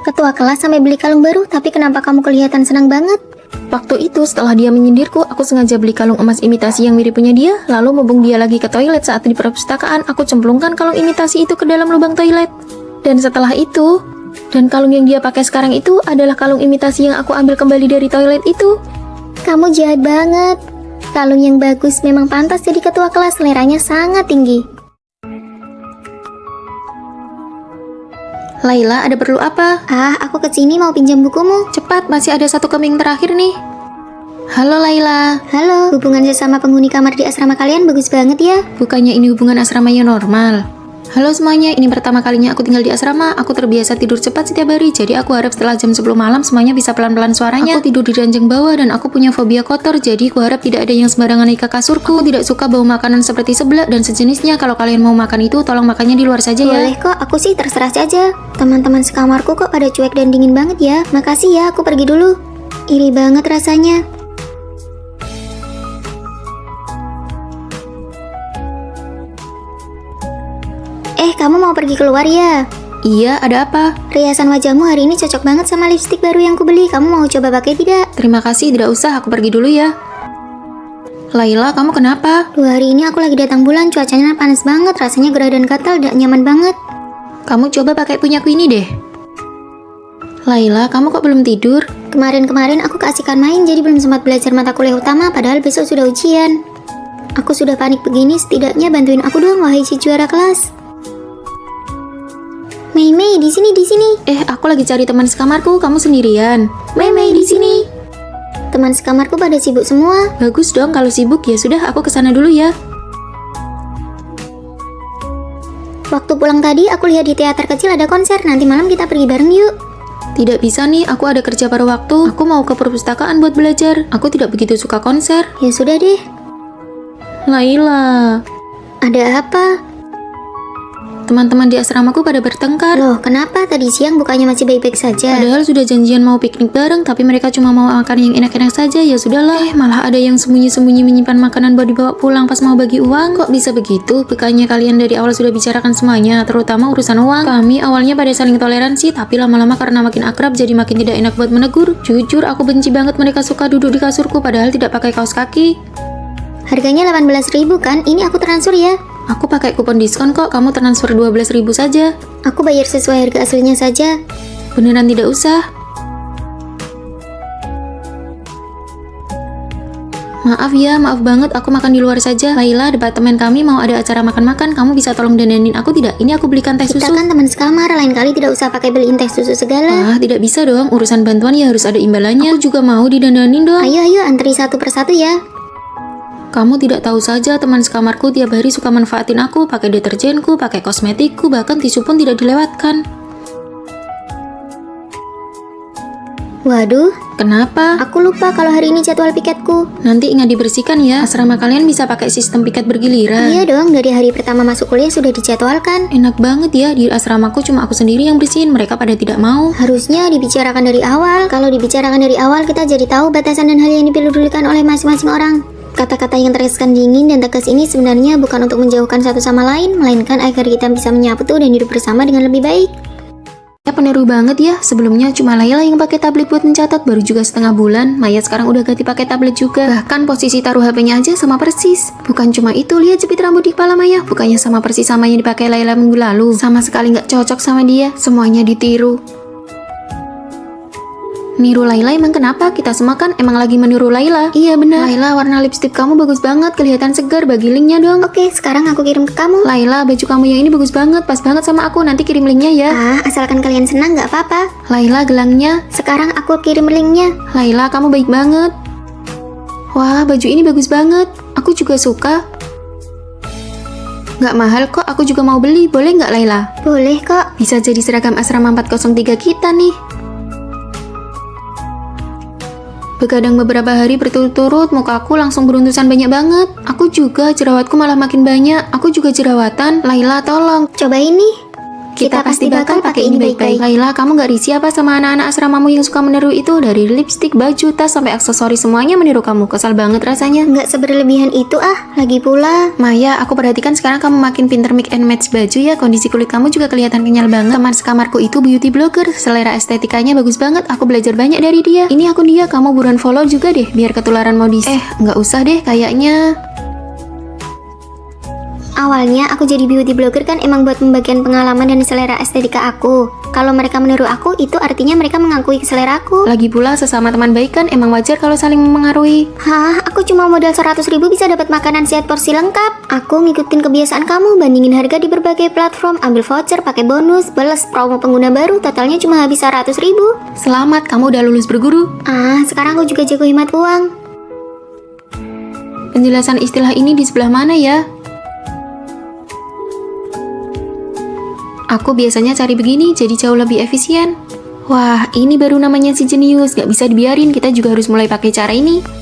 Ketua kelas sampai beli kalung baru, tapi kenapa kamu kelihatan senang banget? Waktu itu setelah dia menyindirku, aku sengaja beli kalung emas imitasi yang mirip punya dia, lalu mumpung dia lagi ke toilet saat di perpustakaan, aku cemplungkan kalung imitasi itu ke dalam lubang toilet. Dan setelah itu, dan kalung yang dia pakai sekarang itu adalah kalung imitasi yang aku ambil kembali dari toilet itu. Kamu jahat banget. Kalung yang bagus memang pantas jadi ketua kelas, seleranya sangat tinggi. Laila, ada perlu apa? Aku kesini mau pinjam bukumu. Cepat, masih ada satu keming terakhir nih. Halo Laila. Halo, hubungan sesama penghuni kamar di asrama kalian bagus banget ya. Bukannya ini hubungan asramanya normal? Halo semuanya, ini pertama kalinya aku tinggal di asrama. Aku terbiasa tidur cepat setiap hari, jadi aku harap setelah jam 10 malam semuanya bisa pelan-pelan suaranya. Aku tidur di ranjang bawah dan aku punya fobia kotor, jadi aku harap tidak ada yang sembarangan naik ke kasurku. Aku tidak suka bau makanan seperti seblak dan sejenisnya. Kalau kalian mau makan itu, tolong makannya di luar saja ya. Boleh kok, aku sih terserah saja. Teman-teman sekamarku kok pada cuek dan dingin banget ya. Makasih ya, aku pergi dulu. Iri banget rasanya. Kamu mau pergi keluar ya? Iya, ada apa? Riasan wajahmu hari ini cocok banget sama lipstik baru yang kubeli. Kamu mau coba pakai tidak? Terima kasih, tidak usah, aku pergi dulu ya. Laila, kamu kenapa? 2 hari ini aku lagi datang bulan, cuacanya panas banget, rasanya gerah dan gatal, gak nyaman banget. Kamu coba pakai punyaku ini deh. Laila, kamu kok belum tidur? Kemarin-kemarin aku keasikan main, jadi belum sempat belajar mata kuliah utama, padahal besok sudah ujian. Aku sudah panik begini, setidaknya bantuin aku dong, wahai si juara kelas. Mei, di sini. Aku lagi cari teman sekamarku, kamu sendirian. Mei, di sini. Teman sekamarku pada sibuk semua. Bagus dong, kalau sibuk ya sudah, aku kesana dulu ya. Waktu pulang tadi, aku lihat di teater kecil ada konser, nanti malam kita pergi bareng yuk. Tidak bisa nih, aku ada kerja paruh waktu. Aku mau ke perpustakaan buat belajar. Aku tidak begitu suka konser. Ya sudah deh. Laila. Ada apa? Teman-teman di asramaku pada bertengkar. Loh, kenapa? Tadi siang bukannya masih baik-baik saja? Padahal sudah janjian mau piknik bareng, tapi mereka cuma mau makan yang enak-enak saja. Ya sudahlah. Malah ada yang sembunyi-sembunyi menyimpan makanan buat dibawa pulang pas mau bagi uang. Kok bisa begitu? Bukannya kalian dari awal sudah bicarakan semuanya, terutama urusan uang. Kami awalnya pada saling toleransi, tapi lama-lama karena makin akrab jadi makin tidak enak buat menegur. Jujur, aku benci banget mereka suka duduk di kasurku padahal tidak pakai kaos kaki. Harganya 18.000 kan? Ini aku transfer ya. Aku pakai kupon diskon kok, kamu transfer 12.000 saja. Aku bayar sesuai harga aslinya saja. Beneran tidak usah. Maaf ya, maaf banget, aku makan di luar saja. Laila, departemen kami mau ada acara makan-makan, kamu bisa tolong dandanin aku tidak? Ini aku belikan teh susu. Kita kan teman sekamar, lain kali tidak usah pakai beliin teh susu segala. Tidak bisa dong, urusan bantuan ya harus ada imbalannya. Aku juga mau didandanin dong. Ayo, antri satu persatu ya. Kamu tidak tahu saja, teman sekamarku tiap hari suka manfaatin aku, pakai deterjenku, pakai kosmetikku, bahkan tisu pun tidak dilewatkan. Waduh, kenapa? Aku lupa kalau hari ini jadwal piketku. Nanti ingat dibersihkan ya, asrama kalian bisa pakai sistem piket bergiliran. Iya dong, dari hari pertama masuk kuliah sudah dijadwalkan. Enak banget ya, di asramaku cuma aku sendiri yang bersihin, mereka pada tidak mau. Harusnya dibicarakan dari awal. Kalau dibicarakan dari awal, kita jadi tahu batasan dan hal yang dipedulikan oleh masing-masing orang. Kata-kata yang terkesan dingin dan tegas ini sebenarnya bukan untuk menjauhkan satu sama lain, melainkan agar kita bisa menyatu dan hidup bersama dengan lebih baik. Ya peneru banget ya, sebelumnya cuma Laila yang pakai tablet buat mencatat, baru juga setengah bulan, Maya sekarang udah ganti pakai tablet juga. Bahkan posisi taruh HP-nya aja sama persis. Bukan cuma itu, lihat jepit rambut di kepala Maya, bukannya sama persis sama yang dipakai Laila minggu lalu. Sama sekali nggak cocok sama dia, semuanya ditiru. Niru Laila emang kenapa? Kita semua kan emang lagi meniru Laila. Iya benar. Laila, warna lipstik kamu bagus banget, kelihatan segar, bagi linknya dong. Oke, sekarang aku kirim ke kamu. Laila, baju kamu yang ini bagus banget, pas banget sama aku, nanti kirim linknya ya. Asalkan kalian senang nggak apa-apa. Laila, gelangnya. Sekarang aku kirim linknya. Laila, kamu baik banget. Wah, baju ini bagus banget, aku juga suka. Nggak mahal kok, aku juga mau beli, boleh nggak Laila? Boleh kok. Bisa jadi seragam asrama 403 kita nih. Begadang beberapa hari berturut-turut, mukaku langsung beruntusan banyak banget. Aku juga, jerawatku malah makin banyak. Aku juga jerawatan. Laila, tolong. Coba ini. Kita pasti bakal pakai ini baik-baik. Laila, kamu gak risih apa sama anak-anak asramamu yang suka meniru itu? Dari lipstik, baju, tas, sampai aksesoris semuanya meniru kamu. Kesal banget rasanya. Nggak seberlebihan itu ah. Lagi pula, Maya, aku perhatikan sekarang kamu makin pinter mix and match baju ya. Kondisi kulit kamu juga kelihatan kenyal banget. Teman sekamarku itu beauty blogger. Selera estetikanya bagus banget. Aku belajar banyak dari dia. Ini akun dia, kamu buruan follow juga deh. Biar ketularan modis. Nggak usah deh kayaknya. awalnya aku jadi beauty blogger kan emang buat membagikan pengalaman dan selera estetika aku. Kalau mereka meniru aku, itu artinya mereka mengakui selera aku. Lagi pula sesama teman baik kan emang wajar kalau saling mempengaruhi. Hah, aku cuma modal 100.000 bisa dapat makanan sehat porsi lengkap. Aku ngikutin kebiasaan kamu, bandingin harga di berbagai platform, ambil voucher, pakai bonus, balas promo pengguna baru, totalnya cuma habis 100.000. Selamat, kamu udah lulus berguru. Sekarang aku juga jago hemat uang. Penjelasan istilah ini di sebelah mana ya? Aku biasanya cari begini, jadi jauh lebih efisien. Wah, ini baru namanya si jenius. Gak bisa dibiarin, kita juga harus mulai pakai cara ini.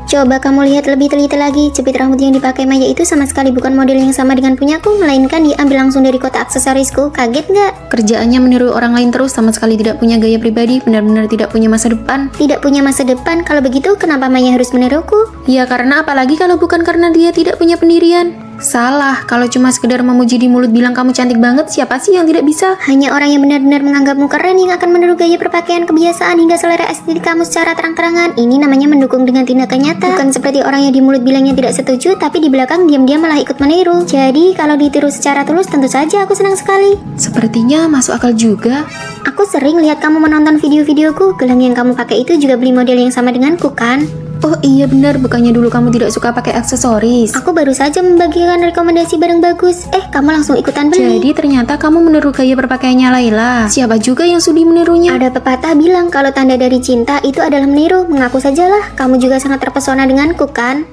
Coba kamu lihat lebih teliti lagi, jepit rambut yang dipakai Maya itu sama sekali bukan model yang sama dengan punyaku, melainkan diambil langsung dari kotak aksesorisku. Kaget nggak? Kerjaannya meniru orang lain terus, sama sekali tidak punya gaya pribadi, benar-benar tidak punya masa depan. Tidak punya masa depan, kalau begitu kenapa Maya harus meniruku? Ya karena apalagi kalau bukan karena dia tidak punya pendirian. Salah, kalau cuma sekedar memuji di mulut bilang kamu cantik banget, siapa sih yang tidak bisa? Hanya orang yang benar-benar menganggapmu keren yang akan meniru gaya berpakaian, kebiasaan, hingga selera estetik kamu secara terang-terangan. Ini namanya mendukung dengan tindakan nyata. Bukan seperti orang yang di mulut bilangnya tidak setuju, tapi di belakang diam-diam malah ikut meniru. Jadi, kalau ditiru secara tulus, tentu saja aku senang sekali. Sepertinya masuk akal juga. Aku sering lihat kamu menonton video-videoku. Gelang yang kamu pakai itu juga beli model yang sama denganku, kan? Oh iya benar, bukannya dulu kamu tidak suka pakai aksesoris? Aku baru saja membagikan rekomendasi barang bagus. Kamu langsung ikutan beli. Jadi ternyata kamu meniru gaya berpakaiannya Laila. Siapa juga yang sudi menirunya? Ada pepatah bilang kalau tanda dari cinta itu adalah meniru. Mengaku sajalah, kamu juga sangat terpesona denganku, kan?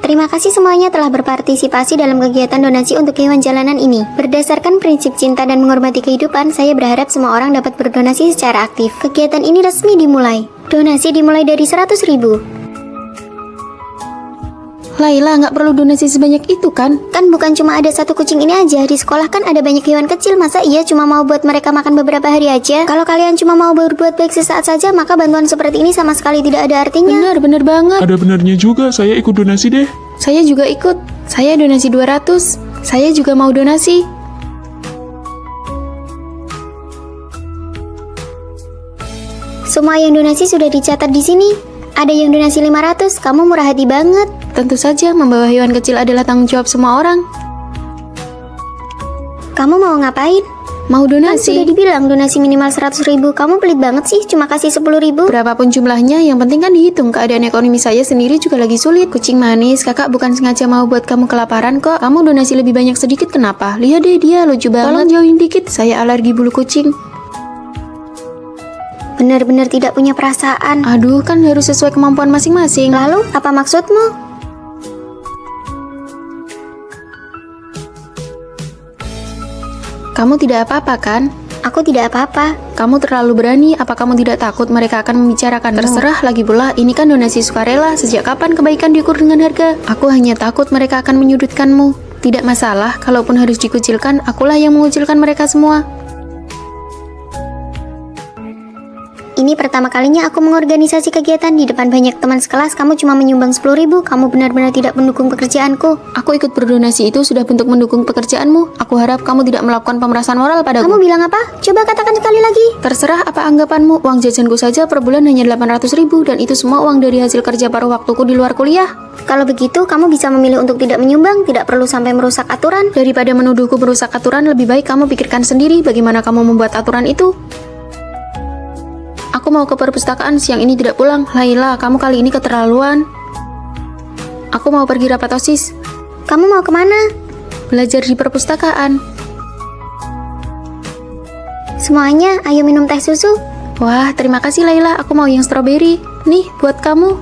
Terima kasih semuanya telah berpartisipasi dalam kegiatan donasi untuk hewan jalanan ini. Berdasarkan prinsip cinta dan menghormati kehidupan, saya berharap semua orang dapat berdonasi secara aktif. Kegiatan ini resmi dimulai. Donasi dimulai dari 100.000. Laila, nggak perlu donasi sebanyak itu kan? Kan bukan cuma ada satu kucing ini aja. Di sekolah kan ada banyak hewan kecil. Masa iya cuma mau buat mereka makan beberapa hari aja? Kalau kalian cuma mau berbuat baik sesaat saja, maka bantuan seperti ini sama sekali tidak ada artinya. Benar banget. Ada benarnya juga, saya ikut donasi deh. Saya juga ikut. Saya donasi 200. Saya juga mau donasi. Semua yang donasi sudah dicatat di sini. Ada yang donasi 500, kamu murah hati banget. Tentu saja, membawa hewan kecil adalah tanggung jawab semua orang. Kamu mau ngapain? Mau Kan donasi. sudah dibilang donasi minimal 100.000. Kamu pelit banget sih, cuma kasih 10.000. Berapapun jumlahnya, yang penting kan dihitung. Keadaan ekonomi saya sendiri juga lagi sulit. Kucing manis, kakak bukan sengaja mau buat kamu kelaparan kok. Kamu donasi lebih banyak sedikit, kenapa? Lihat deh dia, lucu banget. Tolong jauhin dikit, saya alergi bulu kucing. Benar-benar tidak punya perasaan. Aduh, kan harus sesuai kemampuan masing-masing. Lalu, apa maksudmu? Kamu tidak apa-apa kan? Aku tidak apa-apa. Kamu terlalu berani, apa kamu tidak takut mereka akan membicarakan? Terserah, lagi pula ini kan donasi sukarela. Sejak kapan kebaikan diukur dengan harga? Aku hanya takut mereka akan menyudutkanmu. Tidak masalah, kalaupun harus dikucilkan, akulah yang mengucilkan mereka semua. Ini pertama kalinya aku mengorganisasi kegiatan di depan banyak teman sekelas. Kamu cuma menyumbang 10.000. Kamu benar-benar tidak mendukung pekerjaanku. Aku ikut berdonasi itu sudah bentuk mendukung pekerjaanmu. Aku harap kamu tidak melakukan pemerasan moral padaku. Kamu bilang apa? Coba katakan sekali lagi. Terserah apa anggapanmu, uang jajanku saja per bulan hanya 800.000 dan itu semua uang dari hasil kerja paruh waktuku di luar kuliah. Kalau begitu, kamu bisa memilih untuk tidak menyumbang. Tidak perlu sampai merusak aturan. Daripada menuduhku merusak aturan, lebih baik kamu pikirkan sendiri bagaimana kamu membuat aturan itu. Aku mau ke perpustakaan, siang ini tidak pulang. Laila, kamu kali ini keterlaluan. Aku mau pergi rapat OSIS. Kamu mau kemana? Belajar di perpustakaan. Semuanya, ayo minum teh susu. Wah, terima kasih Laila, aku mau yang stroberi. Nih, buat kamu.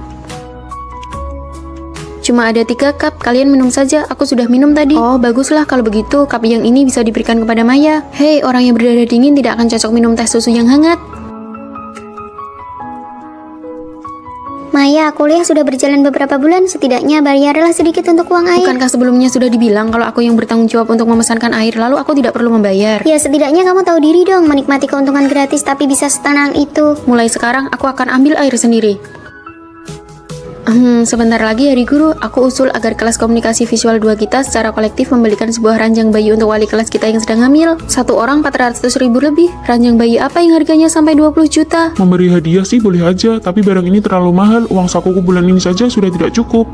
Cuma ada 3 cup, kalian minum saja, aku sudah minum tadi. Oh, baguslah kalau begitu, cup yang ini bisa diberikan kepada Maya. Hei, orang yang berdarah dingin tidak akan cocok minum teh susu yang hangat. Maya, kuliah sudah berjalan beberapa bulan, setidaknya bayarlah sedikit untuk uang air. Bukankah sebelumnya sudah dibilang kalau aku yang bertanggung jawab untuk memesankan air, lalu aku tidak perlu membayar? Ya setidaknya kamu tahu diri dong, menikmati keuntungan gratis tapi bisa setenang itu. Mulai sekarang aku akan ambil air sendiri. Sebentar lagi hari guru, aku usul agar kelas komunikasi visual 2 kita secara kolektif membelikan sebuah ranjang bayi untuk wali kelas kita yang sedang hamil. Satu orang 400.000 lebih. Ranjang bayi apa yang harganya sampai 20 juta? Memberi hadiah sih boleh aja, tapi barang ini terlalu mahal. Uang sakuku bulan ini saja sudah tidak cukup.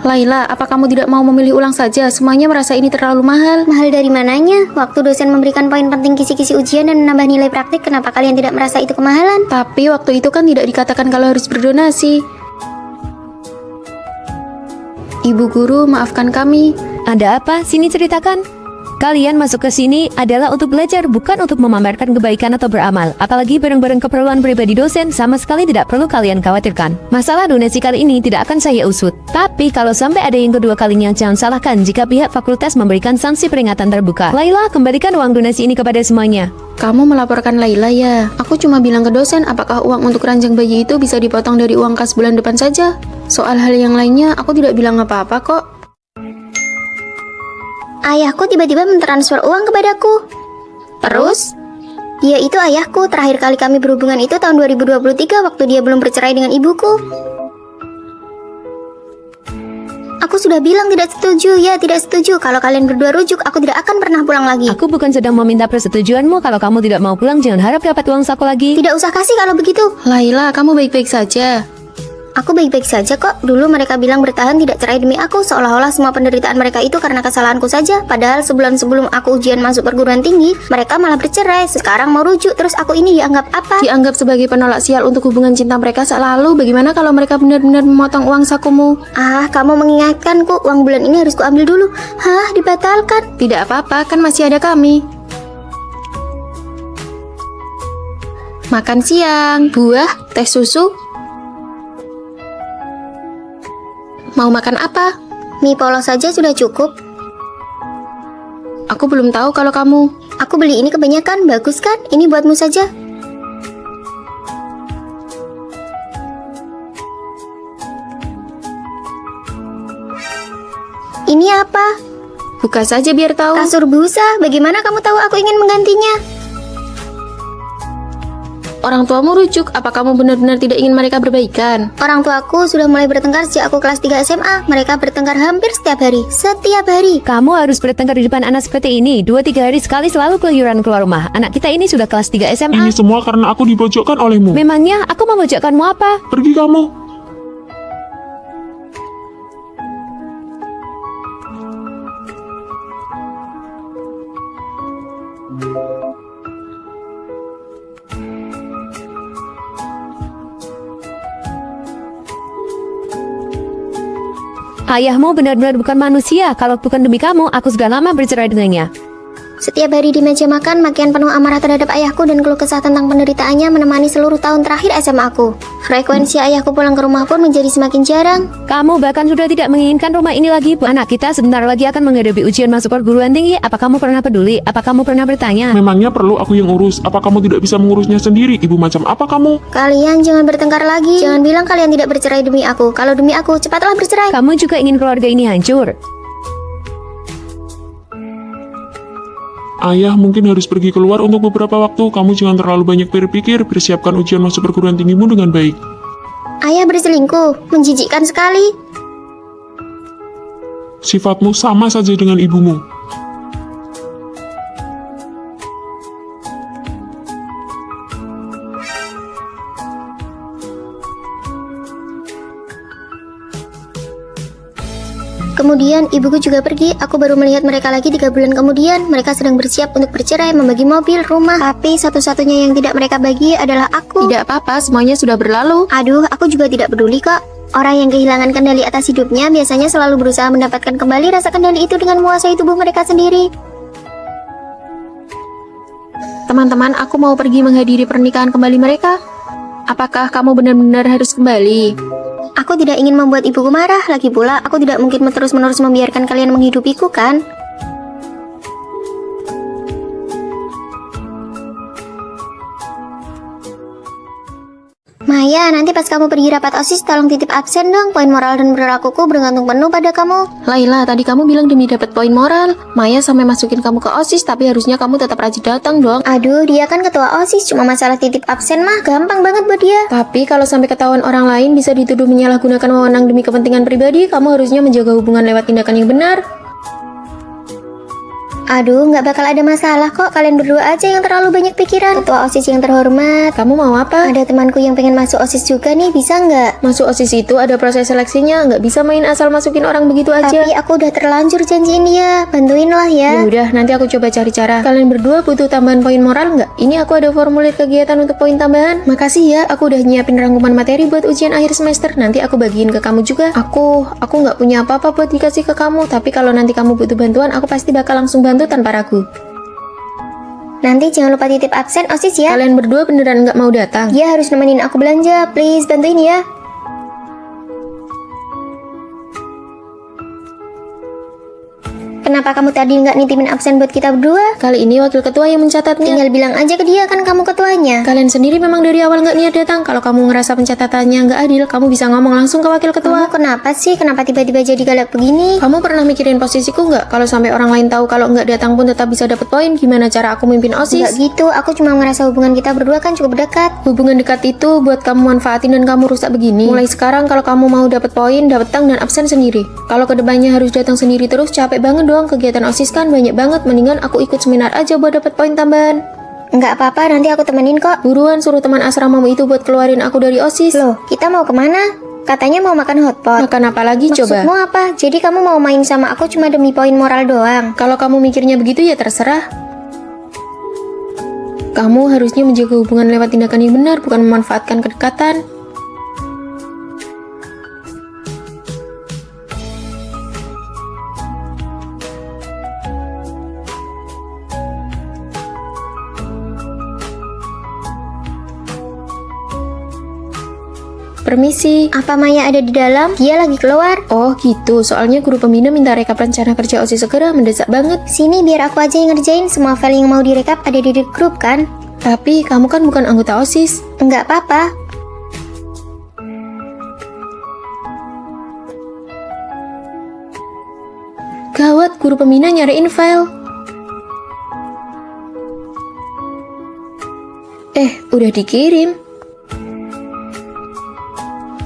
Laila, apa kamu tidak mau memilih ulang saja? Semuanya merasa ini terlalu mahal. Mahal dari mananya? Waktu dosen memberikan poin penting kisi-kisi ujian dan menambah nilai praktik, kenapa kalian tidak merasa itu kemahalan? Tapi waktu itu kan tidak dikatakan kalau harus berdonasi. Ibu guru, maafkan kami. Ada apa? Sini ceritakan. Kalian masuk ke sini adalah untuk belajar, bukan untuk memamerkan kebaikan atau beramal. Apalagi barang-barang keperluan pribadi dosen sama sekali tidak perlu kalian khawatirkan. Masalah donasi kali ini tidak akan saya usut. Tapi kalau sampai ada yang kedua kalinya, jangan salahkan jika pihak fakultas memberikan sanksi peringatan terbuka. Laila, kembalikan uang donasi ini kepada semuanya. Kamu melaporkan Laila ya? Aku cuma bilang ke dosen apakah uang untuk ranjang bayi itu bisa dipotong dari uang kas bulan depan saja. Soal hal yang lainnya, aku tidak bilang apa-apa kok. Ayahku tiba-tiba mentransfer uang kepadaku. Terus? Dia itu ayahku, terakhir kali kami berhubungan itu tahun 2023 waktu dia belum bercerai dengan ibuku. Aku sudah bilang tidak setuju, ya tidak setuju. Kalau kalian berdua rujuk, aku tidak akan pernah pulang lagi. Aku bukan sedang meminta persetujuanmu. Kalau kamu tidak mau pulang, jangan harap dapat uang saku lagi. Tidak usah kasih kalau begitu. Laila, kamu baik-baik saja. Aku baik-baik saja kok. Dulu mereka bilang bertahan tidak cerai demi aku, seolah-olah semua penderitaan mereka itu karena kesalahanku saja. Padahal sebulan sebelum aku ujian masuk perguruan tinggi, mereka malah bercerai. Sekarang mau rujuk, terus aku ini dianggap apa? Dianggap sebagai penolak sial untuk hubungan cinta mereka selalu. Bagaimana kalau mereka benar-benar memotong uang sakumu? Ah, kamu mengingatkanku, uang bulan ini harus kuambil dulu. Hah, dibatalkan? Tidak apa-apa, kan masih ada kami. Makan siang, buah, teh susu. Mau makan apa? Mie polos saja sudah cukup. Aku belum tahu kalau kamu. Aku beli ini kebanyakan, bagus kan? Ini buatmu saja. Ini apa? Buka saja biar tahu. Kasur busa. Bagaimana kamu tahu aku ingin menggantinya? Orang tuamu rujuk, apa kamu benar-benar tidak ingin mereka berbaikan? Orang tuaku sudah mulai bertengkar sejak aku kelas 3 SMA. Mereka bertengkar hampir setiap hari. Setiap hari. Kamu harus bertengkar di depan anak seperti ini. 2-3 hari sekali selalu keluyuran keluar rumah. Anak kita ini sudah kelas 3 SMA. Ini semua karena aku dipojokkan olehmu. Memangnya aku memojokkanmu apa? Pergi kamu. Ayahmu benar-benar bukan manusia. Kalau bukan demi kamu, aku sudah lama bercerai dengannya. Setiap hari di meja makan, makian penuh amarah terhadap ayahku dan keluh kesah tentang penderitaannya menemani seluruh tahun terakhir SMA aku. Frekuensi ayahku pulang ke rumah pun menjadi semakin jarang. Kamu bahkan sudah tidak menginginkan rumah ini lagi. Anak kita sebentar lagi akan menghadapi ujian masuk perguruan tinggi. Apa kamu pernah peduli? Apa kamu pernah bertanya? Memangnya perlu aku yang urus? Apa kamu tidak bisa mengurusnya sendiri? Ibu macam apa kamu? Kalian jangan bertengkar lagi. Jangan bilang kalian tidak bercerai demi aku. Kalau demi aku, cepatlah bercerai. Kamu juga ingin keluarga ini hancur. Ayah mungkin harus pergi keluar untuk beberapa waktu. Kamu jangan terlalu banyak berpikir. Persiapkan ujian masuk perguruan tinggimu dengan baik. Ayah berselingkuh, menjijikkan sekali. Sifatmu sama saja dengan ibumu. Kemudian ibuku juga pergi. Aku baru melihat mereka lagi 3 bulan kemudian. Mereka sedang bersiap untuk bercerai, membagi mobil, rumah. Tapi satu-satunya yang tidak mereka bagi adalah aku. Tidak apa-apa, semuanya sudah berlalu. Aduh, aku juga tidak peduli kok. Orang yang kehilangan kendali atas hidupnya biasanya selalu berusaha mendapatkan kembali rasa kendali itu dengan menguasai tubuh mereka sendiri. Teman-teman, aku mau pergi menghadiri pernikahan kembali mereka. Apakah kamu benar-benar harus kembali? Aku tidak ingin membuat ibuku marah. Lagi pula, aku tidak mungkin terus-menerus membiarkan kalian menghidupiku, kan? Maya, nanti pas kamu pergi rapat OSIS tolong titip absen dong. Poin moral dan perilakuku bergantung penuh pada kamu. Laila, tadi kamu bilang demi dapat poin moral. Maya sampai masukin kamu ke OSIS, tapi harusnya kamu tetap rajin datang dong. Aduh, dia kan ketua OSIS, cuma masalah titip absen mah gampang banget buat dia. Tapi kalau sampai ketahuan orang lain bisa dituduh menyalahgunakan wewenang demi kepentingan pribadi, kamu harusnya menjaga hubungan lewat tindakan yang benar. Aduh, nggak bakal ada masalah kok. Kalian berdua aja yang terlalu banyak pikiran. Ketua OSIS yang terhormat. Kamu mau apa? Ada temanku yang pengen masuk OSIS juga nih, bisa nggak? Masuk OSIS itu ada proses seleksinya, nggak bisa main asal masukin orang begitu aja. Tapi aku udah terlanjur janjiin dia. Bantuin lah ya. Ya udah, nanti aku coba cari cara. Kalian berdua butuh tambahan poin moral nggak? Ini aku ada formulir kegiatan untuk poin tambahan. Makasih ya, aku udah nyiapin rangkuman materi buat ujian akhir semester. Nanti aku bagiin ke kamu juga. Aku nggak punya apa-apa buat dikasih ke kamu. Tapi kalau nanti kamu butuh bantuan, aku pasti bakal langsung bantu tanpa ragu. Nanti jangan lupa titip absen OSIS ya. Kalian berdua beneran nggak mau datang? Dia harus nemenin aku belanja. Please, bantuin ya. Kenapa kamu tadi nggak nitipin absen buat kita berdua? Kali ini wakil ketua yang mencatatnya. Tinggal bilang aja ke dia, kan kamu ketuanya. Kalian sendiri memang dari awal nggak niat datang. Kalau kamu ngerasa pencatatannya nggak adil, kamu bisa ngomong langsung ke wakil ketua. Kamu kenapa sih? Kenapa tiba-tiba jadi galak begini? Kamu pernah mikirin posisiku nggak? Kalau sampai orang lain tahu kalau nggak datang pun tetap bisa dapat poin, gimana cara aku mimpin OSIS? Nggak gitu, aku cuma ngerasa hubungan kita berdua kan cukup dekat. Hubungan dekat itu buat kamu manfaatin dan kamu rusak begini. Mulai sekarang kalau kamu mau dapat poin, dapat tang dan absen sendiri. Kalau kedepannya harus datang sendiri terus, capek banget dong. Kegiatan OSIS kan banyak banget, mendingan aku ikut seminar aja buat dapat poin tambahan. Nggak apa-apa, nanti aku temenin kok. Buruan suruh teman asramamu itu buat keluarin aku dari OSIS. Loh, kita mau kemana? Katanya mau makan hotpot. Makan apa lagi coba? Maksudmu apa? Jadi kamu mau main sama aku cuma demi poin moral doang? Kalau kamu mikirnya begitu ya terserah. Kamu harusnya menjaga hubungan lewat tindakan yang benar, bukan memanfaatkan kedekatan. Permisi. Apa Maya ada di dalam? Dia lagi keluar. Oh gitu, soalnya guru pembina minta rekap rencana kerja OSIS segera, mendesak banget. Sini biar aku aja yang ngerjain. Semua file yang mau direkap ada di grup kan? Tapi kamu kan bukan anggota OSIS. Enggak apa-apa. Gawat, guru pembina nyariin file. Udah dikirim.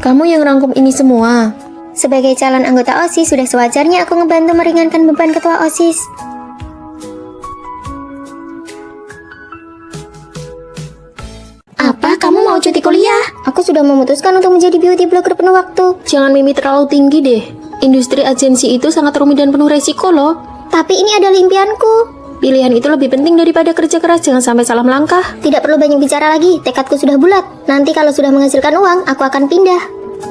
Kamu yang rangkum ini semua. Sebagai calon anggota OSIS, sudah sewajarnya aku ngebantu meringankan beban ketua OSIS. Apa? Kamu mau cuti kuliah? Aku sudah memutuskan untuk menjadi beauty blogger penuh waktu. Jangan mimpi terlalu tinggi deh. Industri agensi itu sangat rumit dan penuh resiko loh. Tapi ini adalah impianku. Pilihan itu lebih penting daripada kerja keras, jangan sampai salah melangkah. Tidak perlu banyak bicara lagi, tekadku sudah bulat. Nanti kalau sudah menghasilkan uang, aku akan pindah.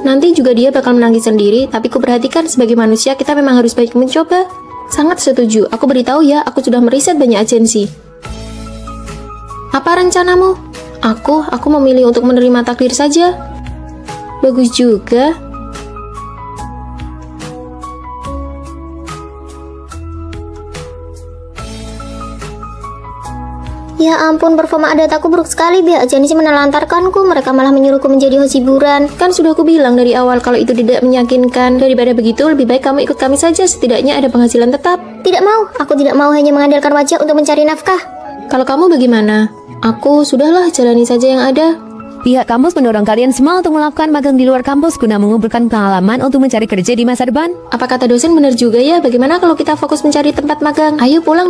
Nanti juga dia bakal menangis sendiri, tapi kuperhatikan sebagai manusia kita memang harus banyak mencoba. Sangat setuju, aku beritahu ya, aku sudah meriset banyak agensi. Apa rencanamu? Aku memilih untuk menerima takdir saja. Bagus juga. Ya ampun, performa adataku buruk sekali. Biar agensi menelantarkanku, mereka malah menyuruhku menjadi host hiburan. Kan sudah aku bilang dari awal kalau itu tidak meyakinkan. Daripada begitu, lebih baik kamu ikut kami saja, setidaknya ada penghasilan tetap. Tidak mau, aku tidak mau hanya mengandalkan wajah untuk mencari nafkah. Kalau kamu bagaimana? Sudahlah, jalani saja yang ada. Pihak kampus mendorong kalian semua untuk melakukan magang di luar kampus guna mengumpulkan pengalaman untuk mencari kerja di masa depan. Apa kata dosen benar juga ya? Bagaimana kalau kita fokus mencari tempat magang? Ayo pulang.